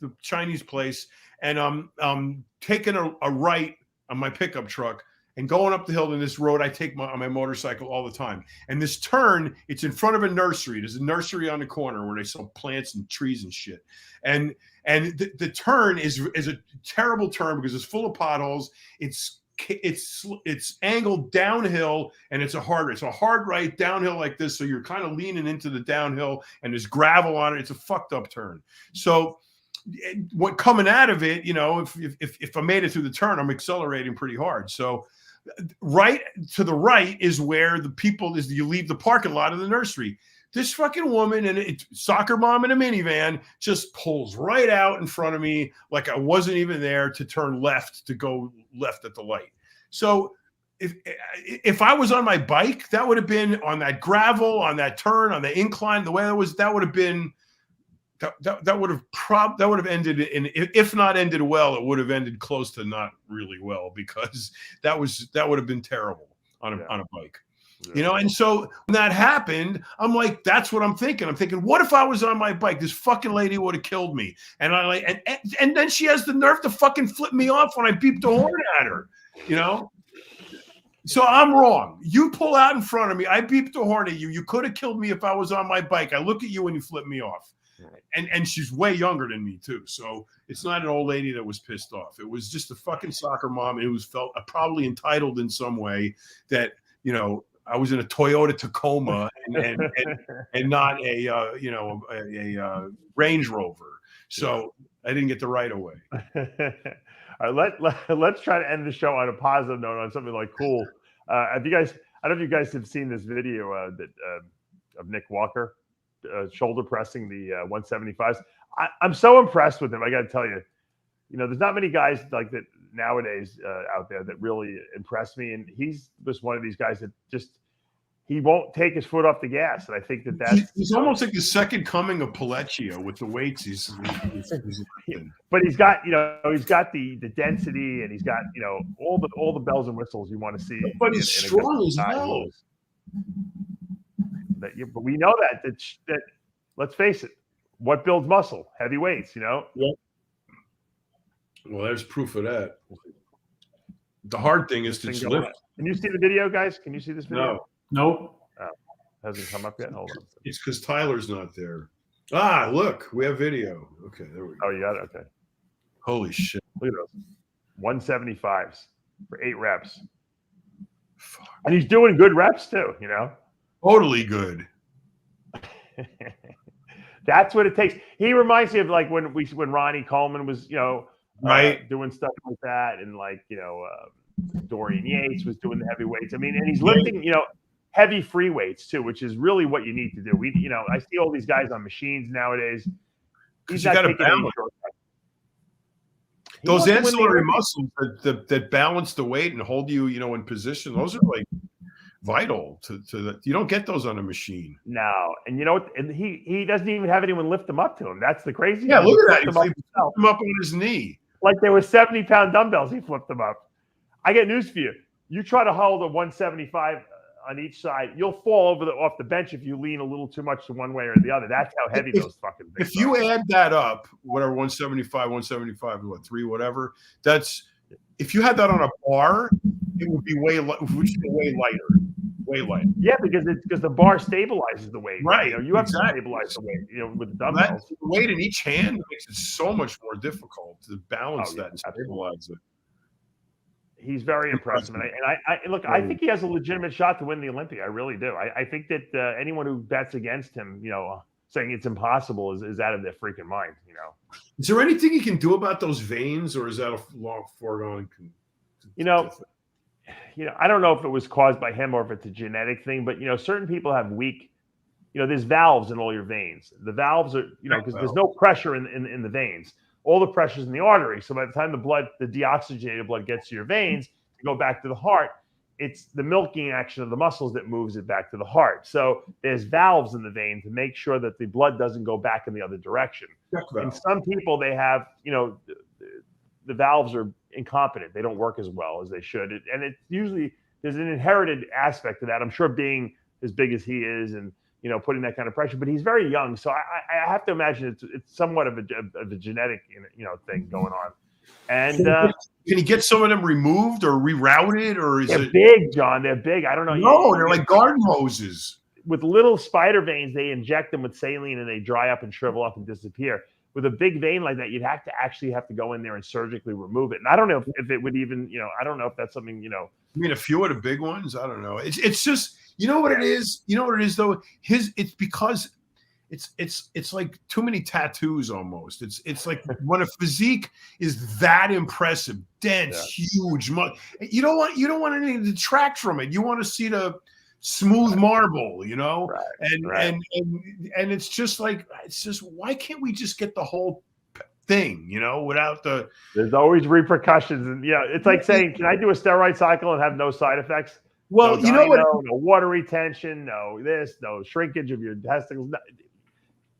the Chinese place, and I'm taking a right on my pickup truck. And going up the hill in this road, I take on my motorcycle all the time. And this turn, it's in front of a nursery. There's a nursery on the corner where they sell plants and trees and shit. And the turn is a terrible turn because it's full of potholes. It's angled downhill, and it's a hard right downhill like this. So you're kind of leaning into the downhill, and there's gravel on it. It's a fucked up turn. So what coming out of it, if I made it through the turn, I'm accelerating pretty hard. So right to the right is where you leave the parking lot of the nursery. This fucking woman and a soccer mom in a minivan just pulls right out in front of me like I wasn't even there to turn left to go left at the light. So if I was on my bike, that would have been on that gravel, on that turn, on the incline, the way that would have been that would have ended in, if not ended well, it would have ended close to not really well, because that would have been terrible on a bike. You know, and so when that happened, I'm like, that's what I'm thinking. I'm thinking, what if I was on my bike? This fucking lady would have killed me. And I like, and then she has the nerve to fucking flip me off when I beep the horn at her, you know? So I'm wrong. You pull out in front of me. I beeped the horn at you. You could have killed me if I was on my bike. I look at you and you flip me off. And she's way younger than me too. So it's not an old lady that was pissed off. It was just a fucking soccer mom who was felt probably entitled in some way that, you know, I was in a Toyota Tacoma and not a Range Rover, so I didn't get the right of way. All right, let's try to end the show on a positive note, on something like cool. Have you guys? I don't know if you guys have seen this video of Nick Walker shoulder pressing the 175s. I'm so impressed with him. I got to tell you, you know, there's not many guys like that nowadays out there that really impress me, and he's just one of these guys that just he won't take his foot off the gas, and I think he's almost like the second coming of Palecchio with the weights. But he's got, you know, he's got the density, and he's got, you know, all the bells and whistles you want to see. But he's strong as hell. But we know that let's face it, what builds muscle? Heavy weights, you know. Yep. Well, there's proof of that. The hard thing is to lift. Can you see the video, guys? Can you see this video? No. Nope. Oh, hasn't come up yet. Hold on. It's because Tyler's not there. Ah, look, we have video. Okay, there we go. Oh, you got it. Okay. Holy shit! Look at those 175s for 8 reps. Fuck. And he's doing good reps too. You know. Totally good. That's what it takes. He reminds me of like when Ronnie Coleman was, you know, doing stuff like that, and like, you know, Dorian Yates was doing the heavy weights. I mean, and he's lifting, you know, heavy free weights too, which is really what you need to do. You know, I see all these guys on machines nowadays. He's not taking any shortcuts. Those ancillary muscles that balance the weight and hold you, you know, in position. Those are like vital to the, you don't get those on a machine. No, and you know what? And he doesn't even have anyone lift them up to him. That's the crazy. Yeah, look at that. He flipped him up on his knee. Like they were 70-pound dumbbells. He flipped them up. I get news for you. You try to hold a 175 on each side, you'll fall off the bench if you lean a little too much to one way or the other. That's how heavy those fucking things are. If you add that up, whatever, 175, what, 3, whatever, that's, if you had that on a bar, it would be way lighter. Way lighter. Yeah, because the bar stabilizes the weight. Right. You know, you have to stabilize the weight, you know, with the dumbbells. The weight in each hand makes it so much more difficult to balance that and stabilize it. He's very impressive, and I look. I think he has a legitimate shot to win the Olympia. I really do. I think that anyone who bets against him, you know, saying it's impossible is out of their freaking mind. You know. Is there anything you can do about those veins, or is that a long foregone? You know, I don't know if it was caused by him or if it's a genetic thing, but you know, certain people have weak. You know, there's valves in all your veins. The valves are, you know, because there's no pressure in the veins. All the pressure's in the artery. So by the time the deoxygenated blood gets to your veins to go back to the heart, it's the milking action of the muscles that moves it back to the heart. So there's valves in the vein to make sure that the blood doesn't go back in the other direction. And some people, they have, you know, the valves are incompetent. They don't work as well as they should. And it usually, there's an inherited aspect to that. I'm sure being as big as he is and, you know, putting that kind of pressure, but he's very young. So I have to imagine it's somewhat of a genetic, you know, thing going on. And can you get some of them removed or rerouted, or is they're big, John? They're big. I don't know. No, they're like garden hoses. With little spider veins, they inject them with saline and they dry up and shrivel up and disappear. With a big vein like that, you'd have to go in there and surgically remove it. And I don't know if it would even, you know, I don't know if that's something, you know. I mean, a few of the big ones, I don't know. It's just, you know what it is? You know what it is though? It's because it's like too many tattoos almost. It's like when a physique is that impressive, dense, huge, you don't want anything to detract from it. You want to see the smooth marble, you know, Right. and it's just like, why can't we just get the whole thing, you know, without the. There's always repercussions, and it's like saying, can I do a steroid cycle and have no side effects? Well, no you know what? No water retention, no shrinkage of your testicles.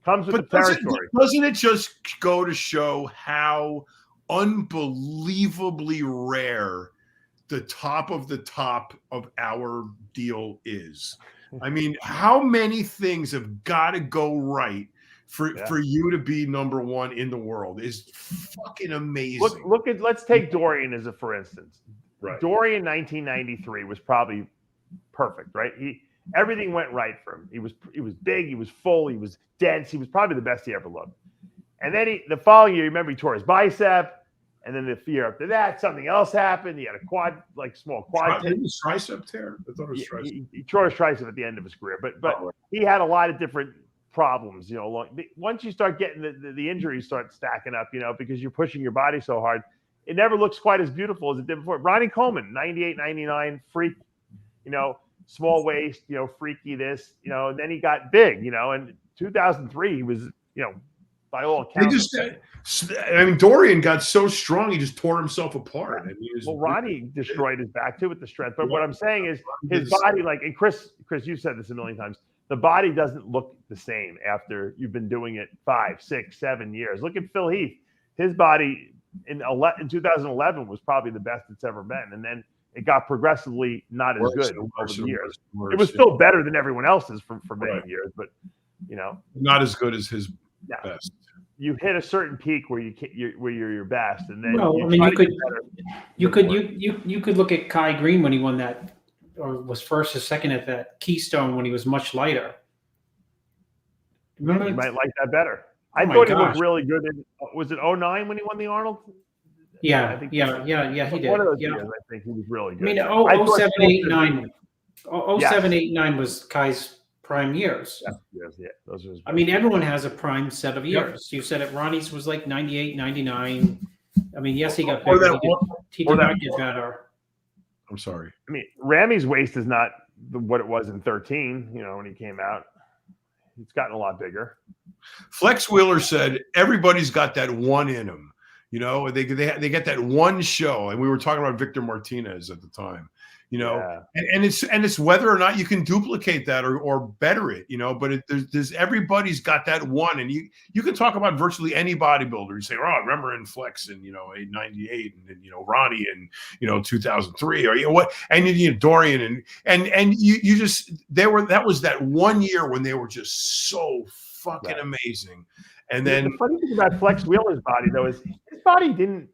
Comes with the territory. Doesn't it just go to show how unbelievably rare the top of our deal is? I mean, how many things have got to go right for you to be number one in the world is fucking amazing. Let's take Dorian as for instance. Right. Dorian 1993 was probably perfect, right? Everything went right for him. He was big, he was full, he was dense, he was probably the best he ever looked. And then the following year, remember, he tore his bicep, and then the year after that, something else happened. He had a small quad. Tricep tear? I thought it was tricep. He tore his tricep at the end of his career, but he had a lot of different problems. Once you start getting the injuries start stacking up, because you're pushing your body so hard, it never looks quite as beautiful as it did before. Ronnie Coleman, 98, 99, freak, small waist, freaky this, and then he got big, and 2003 he was, by all accounts. Dorian got so strong he just tore himself apart. Ronnie destroyed his back too with the strength. But what I'm saying is his body, and Chris, you've said this a million times, the body doesn't look the same after you've been doing it 5, 6, 7 years. Look at Phil Heath. His body in 2011 was probably the best it's ever been, and then it got progressively not as good over the years. It was still better than everyone else's for many years, but not as good as his best. You hit a certain peak where you're your best, and then you could look at Kai Green when he won that, or was first or second at that Keystone when he was much lighter. Remember, you might like that better. I thought he looked really good. Was it 2009 when he won the Arnold? Yeah, he did. One of those years, I think he was really good. 07, 8, 9. 07, 8, 9 was Kai's prime years. Those are everyone has a prime set of years. You said it. Ronnie's was like 98, 99. Yes, he got better. He did not get better. I'm sorry. Rami's waist is not what it was in 13, when he came out. It's gotten a lot bigger. Flex Wheeler said everybody's got that one in them. They get that one show, and we were talking about Victor Martinez at the time. And it's whether or not you can duplicate that or better it, but there's everybody's got that one, and you can talk about virtually any bodybuilder. You say, oh, I remember in Flex in 98, and then Ronnie in 2003, or what, and Dorian and you just that was that one year when they were just so fucking amazing. And then the funny thing about Flex Wheeler's body though is his body didn't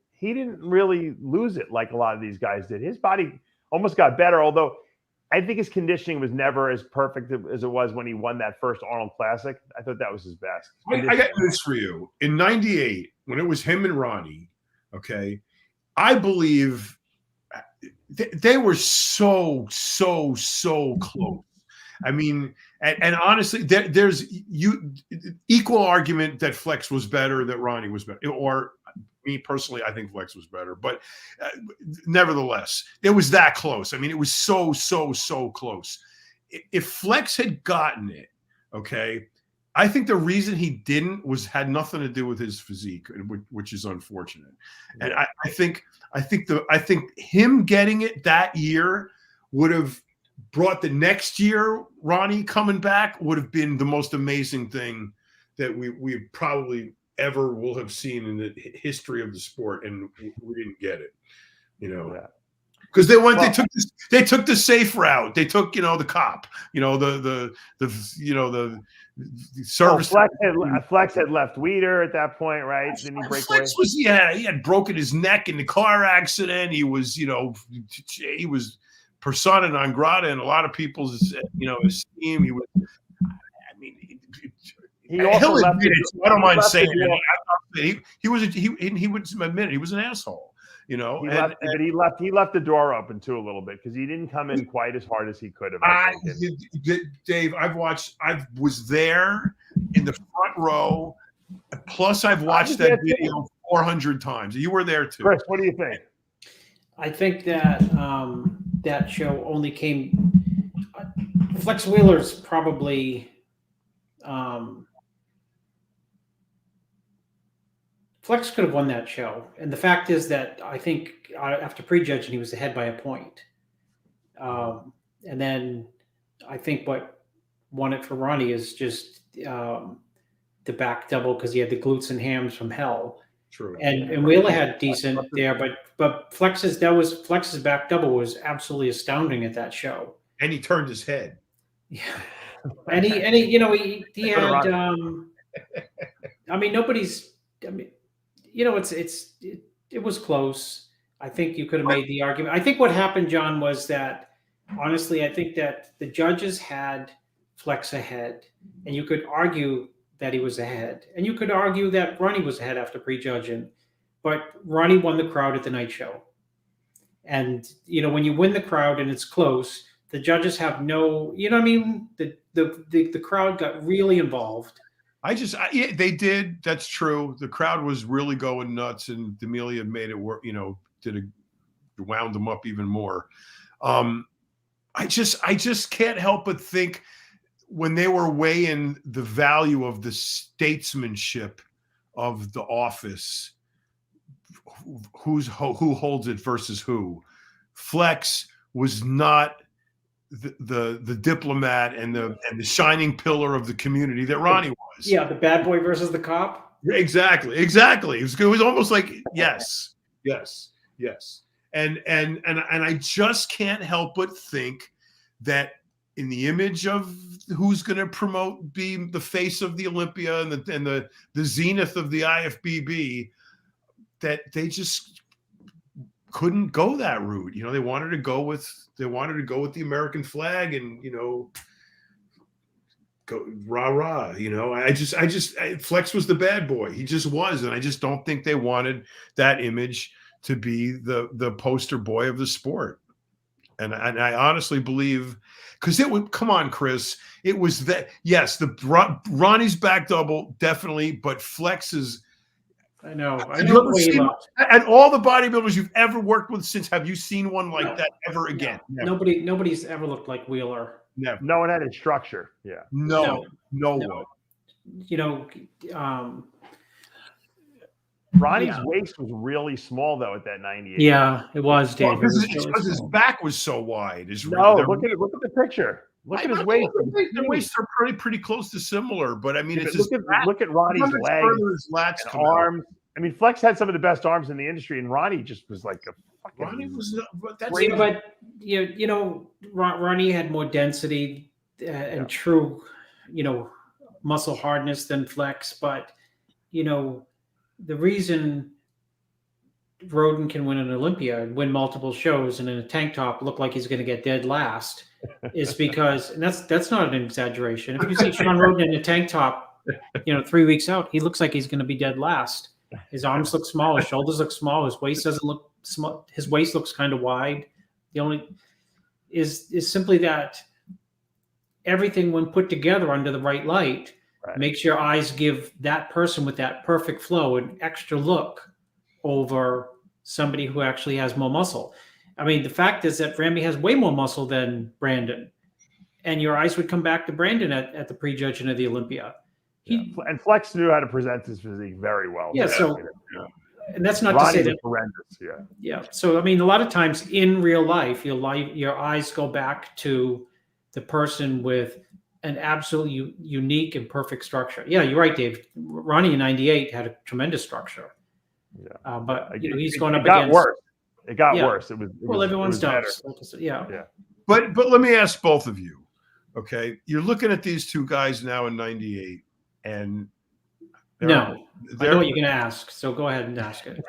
really lose it like a lot of these guys did. His body almost got better, although I think his conditioning was never as perfect as it was when he won that first Arnold Classic. I thought that was his best. I got this for you. In 98, when it was him and Ronnie, okay, I believe they were so close. And honestly, there's equal argument that Flex was better, that Ronnie was better, or me personally, I think Flex was better, but nevertheless, it was that close. It was so close. If Flex had gotten it, okay, I think the reason he didn't had nothing to do with his physique, which is unfortunate. And I think him getting it that year would have brought the next year. Ronnie coming back would have been the most amazing thing that we probably ever will have seen in the history of the sport, and we didn't get it, because they took the safe route. They took the cop, the service. Flex had left Weider at that point, right? Didn't he break Flex away? He had broken his neck in the car accident. He was persona non grata in a lot of people's esteem. He was. He also left. I don't mind saying it. He would admit it. He was an asshole. He left the door open too a little bit because he didn't come in quite as hard as he could have. Dave, I was there in the front row. Plus, I've watched that video 400 times. You were there too, Chris. What do you think? I think that that show only came. Flex Wheeler's probably Flex could have won that show, and the fact is that I think after prejudging he was ahead by a point, and then I think what won it for Ronnie is just the back double because he had the glutes and hams from hell. True. And Wheeler had decent there, but Flex's back double was absolutely astounding at that show. And he turned his head. Yeah, and he you know he had I mean nobody's I mean you know it was close. I think you could have made the argument. I think what happened, John, was that honestly I think that the judges had Flex ahead, and you could argue that he was ahead, and you could argue that Ronnie was ahead after prejudging, but Ronnie won the crowd at the night show. And you know when you win the crowd and it's close, the judges have no, you know what I mean? The crowd got really involved. Yeah, they did. That's true. The crowd was really going nuts, and D'Amelia made it work. You know, wound them up even more. I just can't help but think when they were weighing the value of the statesmanship of the office, who holds it versus who. Flex was not the diplomat and the shining pillar of the community that Ronnie was. Yeah, the bad boy versus the cop. Exactly. It was almost like yes. And I just can't help but think that in the image of who's going to be the face of the Olympia and the zenith of the IFBB, that they just couldn't go that route. You know, they wanted to go with the American flag and, you know, go rah. You know, Flex was the bad boy. He just was, and I just don't think they wanted that image to be the poster boy of the sport. And I honestly believe, because it would, come on, Chris, it was that, yes, Ronnie's back double, definitely, but Flex's, I know. And all the bodybuilders you've ever worked with since, have you seen one like that ever again? No. Nobody's ever looked like Wheeler. Never. No one had a structure. Yeah. No one. You know, Ronnie's waist was really small though at that 98. Yeah, it was, Dave. Because his back was so wide. Look at the picture. Look at his waist. Their waists are pretty close to similar, but I mean, look at Ronnie's legs, arms. I mean, Flex had some of the best arms in the industry, and Ronnie just was like a fucking. Ronnie was, but you know, Ronnie had more density and true, you know, muscle hardness than Flex. But you know, the reason Roden can win an Olympia and win multiple shows and in a tank top look like he's going to get dead last is because, and that's not an exaggeration. If you see Sean Roden in a tank top, you know, 3 weeks out, he looks like he's going to be dead last. His arms look small, his shoulders look small, his waist doesn't look small. His waist looks kind of wide. The only is simply that everything, when put together under the right light, makes your eyes give that person with that perfect flow an extra look over somebody who actually has more muscle. I mean, the fact is that Ramy has way more muscle than Brandon, and your eyes would come back to Brandon at the prejudging of the Olympia. And Flex knew how to present his physique very well. Yeah, and that's not to say that horrendous. Yeah. So I mean, a lot of times in real life, your eyes go back to the person with an absolutely unique and perfect structure. Yeah, you're right, Dave. Ronnie in '98 had a tremendous structure. Yeah, but you know, he's going up against. It got worse. It was everyone's does. Yeah. But let me ask both of you. Okay, you're looking at these two guys now in '98. And I know what you're going to ask, so go ahead and ask it.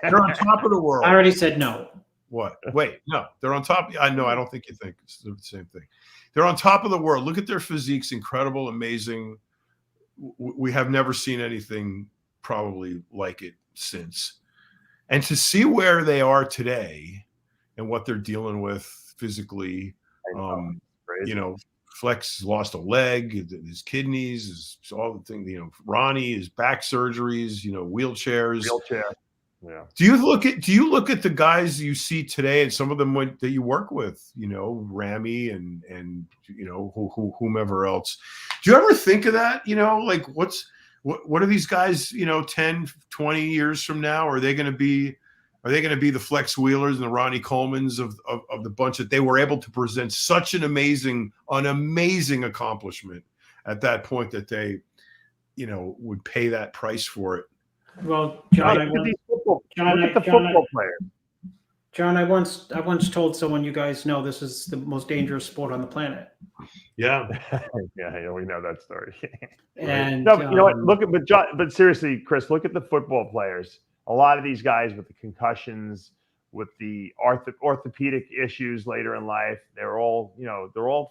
They're on top of the world. I already said no. What? Wait, no. They're on top. I know. I don't think you think it's the same thing. They're on top of the world. Look at their physiques. Incredible, amazing. We have never seen anything probably like it since. And to see where they are today and what they're dealing with physically, you know, Flex lost a leg, his kidneys, all the things, you know, Ronnie, his back surgeries, you know, wheelchairs. Yeah. Do you look at the guys you see today, and some of them that you work with, you know, Ramy and you know whomever else? Do you ever think of that? You know, like what are these guys? You know, 10, 20 years from now, are they going to be? Are they going to be the Flex Wheelers and the Ronnie Colemans of the bunch that they were able to present such an amazing accomplishment at that point that they, you know, would pay that price for it? Well, John, look at the football players. John, I once told someone, you guys know this is the most dangerous sport on the planet. Yeah, yeah, we know that story. And no, you know what? But seriously, Chris, look at the football players. A lot of these guys with the concussions, with the orthopedic issues later in life, they're all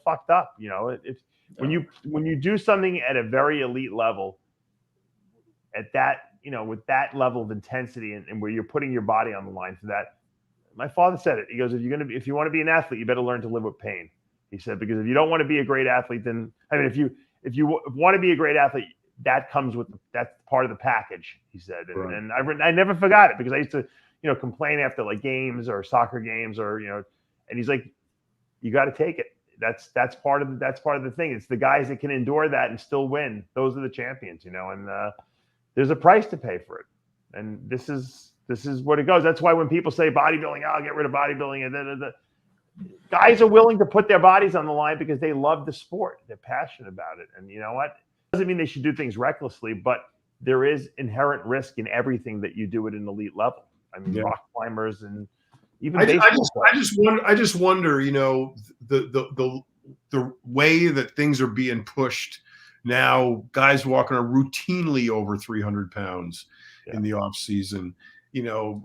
fucked up. You know, when you do something at a very elite level, at that, you know, with that level of intensity and where you're putting your body on the line for that. My father said it. He goes, if you want to be an athlete, you better learn to live with pain. He said, because if you don't want to be a great athlete, then if you want to be a great athlete, that comes with that's part of the package. He said, and I never forgot it, because I used to, you know, complain after like games or soccer games or, you know, and he's like, you got to take it. That's part of the thing. It's the guys that can endure that and still win. Those are the champions, you know. And there's a price to pay for it, and this is what it goes. That's why when people say bodybuilding, I'll get rid of bodybuilding, and guys are willing to put their bodies on the line because they love the sport. They're passionate about it, and you know what? It doesn't mean they should do things recklessly, but there is inherent risk in everything that you do at an elite level. I mean, rock climbers and even I just wonder, you know, the way that things are being pushed now. Guys walking are routinely over 300 pounds in the off season. You know,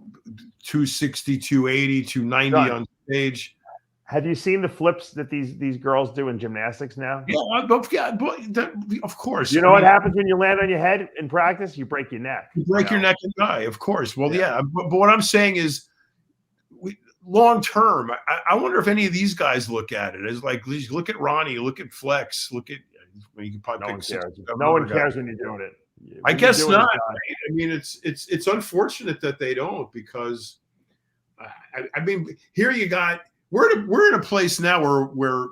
260, 280, 290 on stage. Have you seen the flips that these girls do in gymnastics now? Yeah, of course. You know what happens when you land on your head in practice? You break your neck. You break your neck and die, of course. Well, but what I'm saying is, long term, I wonder if any of these guys look at it as like, look at Ronnie, look at Flex, look at. You can probably no one cares when you're doing it. I guess not. Right? I mean, it's unfortunate that they don't, because I mean, here you got we're in a place now where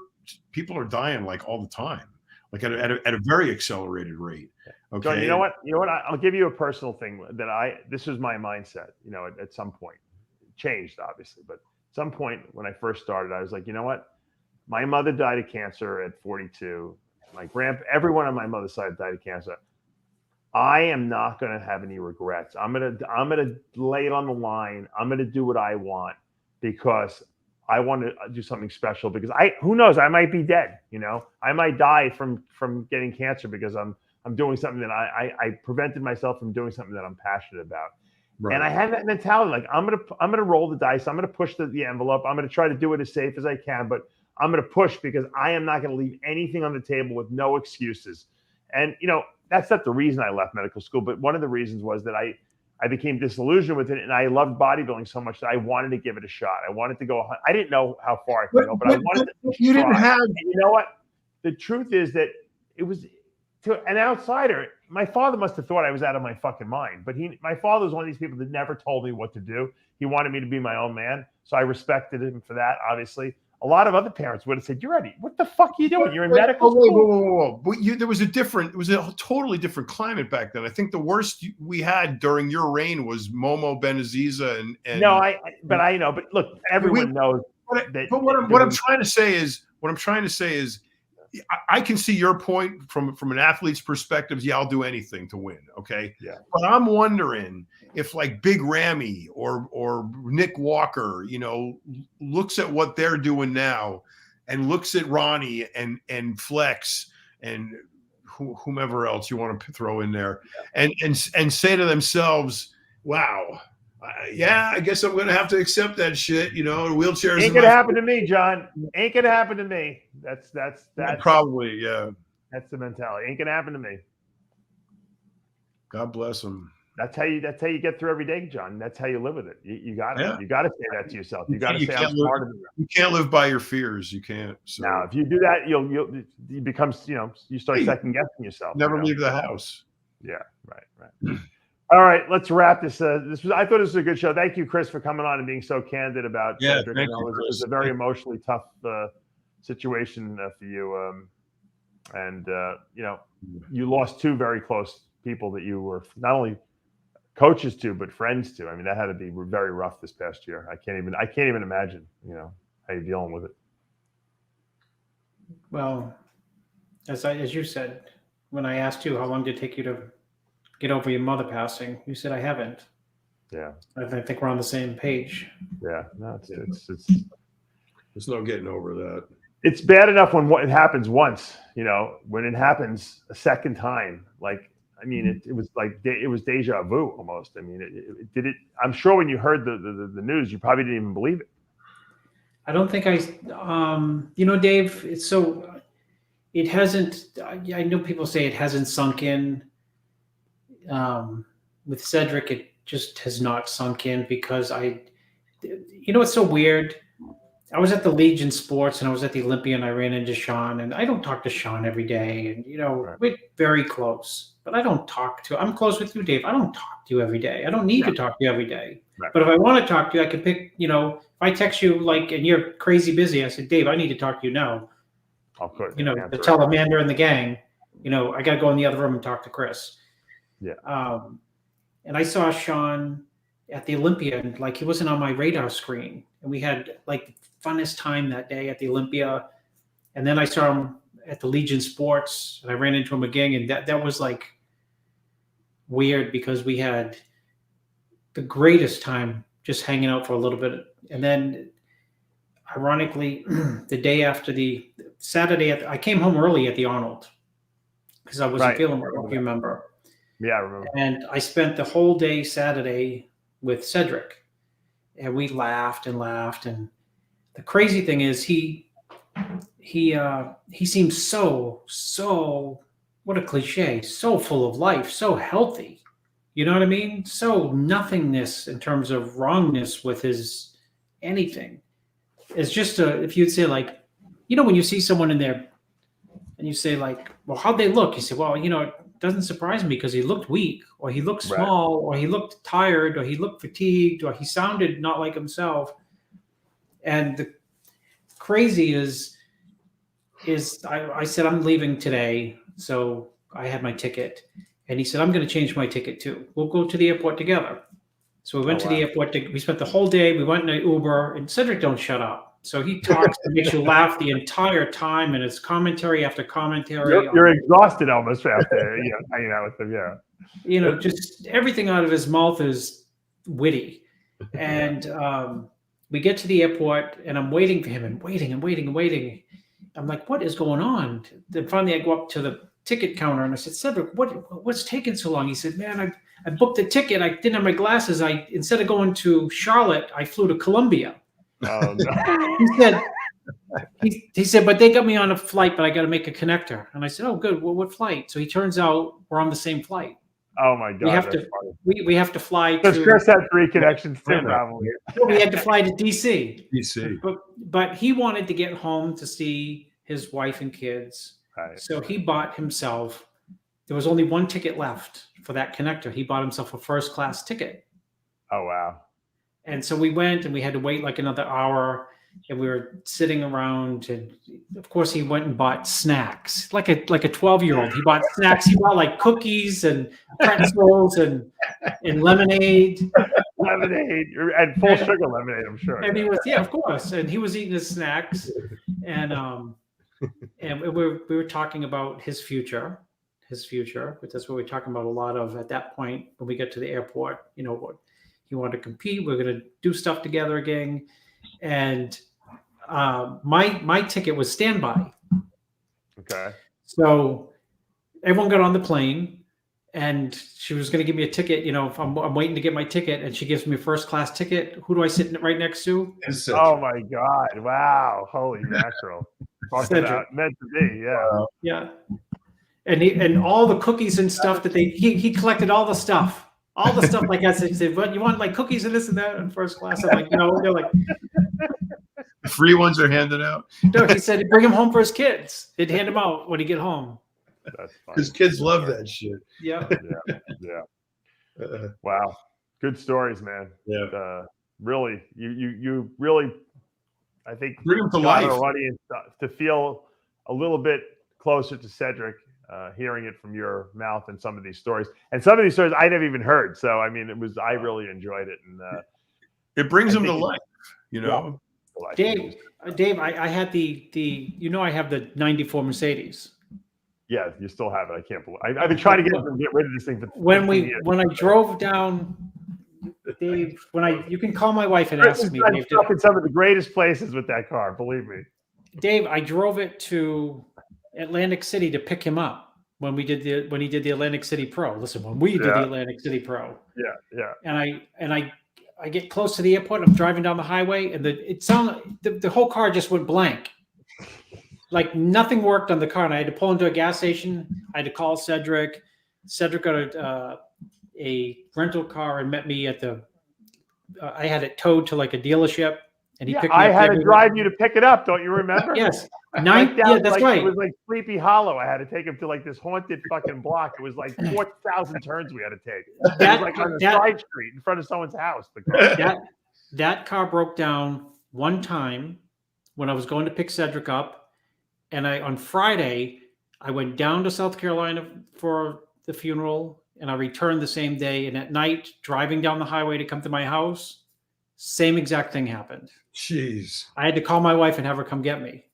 people are dying like all the time, like at a very accelerated rate. Okay, so you know what? I'll give you a personal thing that this was my mindset. You know, at some point, it changed obviously, but at some point when I first started, I was like, you know what? My mother died of cancer at 42. My everyone on my mother's side died of cancer. I am not going to have any regrets. I'm going to lay it on the line. I'm going to do what I want, because I want to do something special, because who knows, I might be dead. You know, I might die from getting cancer because I'm doing something that I prevented myself from doing something that I'm passionate about. Right. And I had that mentality, like I'm going to roll the dice. I'm going to push the envelope. I'm going to try to do it as safe as I can, but I'm going to push, because I am not going to leave anything on the table with no excuses. And, you know, that's not the reason I left medical school, but one of the reasons was that I became disillusioned with it, and I loved bodybuilding so much that I wanted to give it a shot. I wanted to go. I didn't know how far I could go, but I wanted to. You didn't have. And you know what? The truth is that it was, to an outsider, my father must have thought I was out of my fucking mind. But my father was one of these people that never told me what to do. He wanted me to be my own man, so I respected him for that, obviously. A lot of other parents would have said, "You're ready. What the fuck are you doing? You're in medical school." Whoa. But there was it was a totally different climate back then. I think the worst we had during your reign was Momo Benaziza and. No, I know. But look, everyone knows that. But what I'm trying to say is, I can see your point from an athlete's perspective. Yeah, I'll do anything to win. Okay. Yeah. But I'm wondering if like Big Ramy or Nick Walker, you know, looks at what they're doing now and looks at Ronnie and Flex and whomever else you want to throw in there, and say to themselves, wow. I guess I'm going to have to accept that shit. You know, wheelchairs. Ain't gonna happen to me, John. Ain't gonna happen to me. That's probably, yeah. That's the mentality. Ain't gonna happen to me. God bless them. That's how you get through every day, John. That's how you live with it. You got to say that to yourself. You got to say I'm smarter than you. You can't live by your fears. You can't. So. Now, if you do that, you become, you know, you start second guessing yourself. Never leave the house. Yeah, right. All right, let's wrap this. I thought this was a good show. Thank you, Chris, for coming on and being so candid about Cedric. Thank you know, you, it was a very emotionally tough situation for you. And you know, you lost two very close people that you were not only coaches to, but friends to. I mean, that had to be very rough this past year. I can't even imagine, you know, how you're dealing with it. Well, as you said, when I asked you how long did it take you to get over your mother passing, you said I haven't. Yeah. I think we're on the same page. Yeah. No, it's there's no getting over that. It's bad enough when it happens once, you know, when it happens a second time, like, I mean, it was like, it was deja vu almost. I mean, it did it. I'm sure when you heard the news, you probably didn't even believe it. I don't think you know, Dave, it hasn't, I know people say it hasn't sunk in. With Cedric, it just has not sunk in because you know, it's so weird. I was at the Legion Sports and I was at the Olympia and I ran into Sean, and I don't talk to Sean every day. And, you know, right. We're very close, but I'm close with you, Dave. I don't talk to you every day. I don't need to talk to you every day. Right. But if I want to talk to you, I can pick, you know, if I text you like, and you're crazy busy, I said, Dave, I need to talk to you now. You know, to tell Amanda and the gang, you know, I got to go in the other room and talk to Chris. Yeah. And I saw Sean at the Olympia, and like he wasn't on my radar screen. And we had like the funnest time that day at the Olympia. And then I saw him at the Legion Sports, and I ran into him again. And that was like weird because we had the greatest time just hanging out for a little bit. And then ironically, the day after the Saturday, I came home early at the Arnold because I wasn't feeling well, if you remember. Yeah, I remember. And I spent the whole day Saturday with Cedric, and we laughed and laughed. And the crazy thing is, he seems so, what a cliche, so full of life, so healthy. You know what I mean? So nothingness in terms of wrongness with his anything. It's just if you'd say like, you know, when you see someone in there and you say like, well, how'd they look? You say, well, you know, it doesn't surprise me because he looked weak, or he looked small, or he looked tired, or he looked fatigued, or he sounded not like himself. And the crazy is I said, I'm leaving today. So I had my ticket, and he said, I'm going to change my ticket too. We'll go to the airport together. So we went to the airport. We spent the whole day. We went in an Uber, and Cedric don't shut up. So he talks and makes you laugh the entire time, and it's commentary after commentary. You're exhausted almost after hanging out with him. Yeah, you know, just everything out of his mouth is witty. And we get to the airport, and I'm waiting for him, and waiting. I'm like, what is going on? Then finally, I go up to the ticket counter, and I said, Cedric, what's taking so long? He said, man, I booked the ticket. I didn't have my glasses. Instead of going to Charlotte, I flew to Columbia. Oh, no. he said, but they got me on a flight, but I got to make a connector. And I said, oh, good. Well, what flight? So he turns out we're on the same flight. Oh my God. We have to fly to. Chris had 3 connections too, probably. We had to fly to DC. DC. But he wanted to get home to see his wife and kids. Right. So he bought himself. There was only one ticket left for that connector. He bought himself a first class ticket. Oh wow. And so we went, and we had to wait like another hour, and we were sitting around, and of course he went and bought snacks like a 12-year-old. He bought snacks. He bought like cookies and pretzels and lemonade. Lemonade and full sugar lemonade, I'm sure. And he was, of course. And he was eating his snacks, and we were talking about his future, but that's what we're talking about a lot of at that point when we get to the airport. You know, what he wanted to compete. We're going to do stuff together again. And my ticket was standby. Okay. So everyone got on the plane, and she was going to give me a ticket. You know, if I'm waiting to get my ticket, and she gives me a first class ticket. Who do I sit right next to? Oh my God! Wow! Holy mackerel! Talking about meant to be. Yeah. Yeah. And all the cookies and stuff that he collected all the stuff. All the stuff like I said, he said, "What you want? Like cookies and this and that in first class?" I'm like, "No." They're like, free ones are handed out. No, he said he'd bring them home for his kids. He'd hand them out when he get home. That's fine. His kids love that shit. Yeah. Yeah. Wow, good stories, man. Yeah, really, you really, I think, bring him to got life. our audience to feel a little bit closer to Cedric, hearing it from your mouth and some of these stories. And some of these stories I never even heard. So I mean, I really enjoyed it, and it brings him to life. You know, Dave, I had I have the '94 Mercedes. Yeah, you still have it. I can't believe I've been trying to get rid of this thing for when I drove down, Dave, you can call my wife and ask me. Dave, stuck in some of the greatest places with that car, believe me. Dave, I drove it to Atlantic City to pick him up when he did the Atlantic City Pro. Listen, when we did the Atlantic City Pro. Yeah. And I get close to the airport. I'm driving down the highway, and the whole car just went blank. Like nothing worked on the car, and I had to pull into a gas station. I had to call Cedric. Cedric got a rental car and met me at the. I had it towed to like a dealership, and he picked me up. I had to drive you to pick it up. Don't you remember? Yes, that's right. It was like Sleepy Hollow. I had to take him to like this haunted fucking block. It was like 4,000 turns we had to take. It was like on a side street in front of someone's house. That car broke down one time when I was going to pick Cedric up. And on Friday, I went down to South Carolina for the funeral, and I returned the same day. And at night, driving down the highway to come to my house, same exact thing happened. Jeez. I had to call my wife and have her come get me.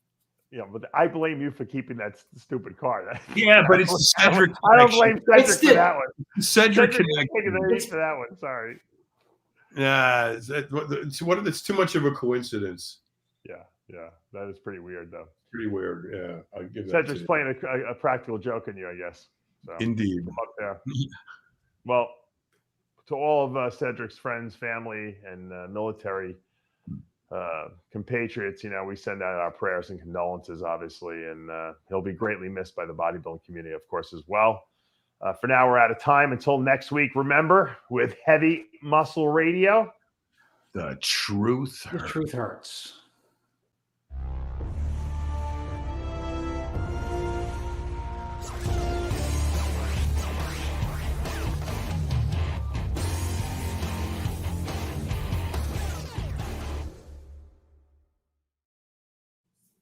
Yeah, but I blame you for keeping that stupid car. Yeah, but it's Cedric. I don't blame Cedric for that one. Cedric taking the heat for that one. Sorry. Yeah, it's too much of a coincidence. Yeah, that is pretty weird, though. Pretty weird. Yeah, I'll give that. Cedric's playing a practical joke on you, I guess. So, indeed. Yeah. Well, to all of Cedric's friends, family, and military compatriots, we send out our prayers and condolences, obviously, and he'll be greatly missed by the bodybuilding community, of course, as well. For now, we're out of time. Until next week, remember, with Heavy Muscle Radio, the truth hurts. The truth hurts.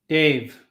Dave,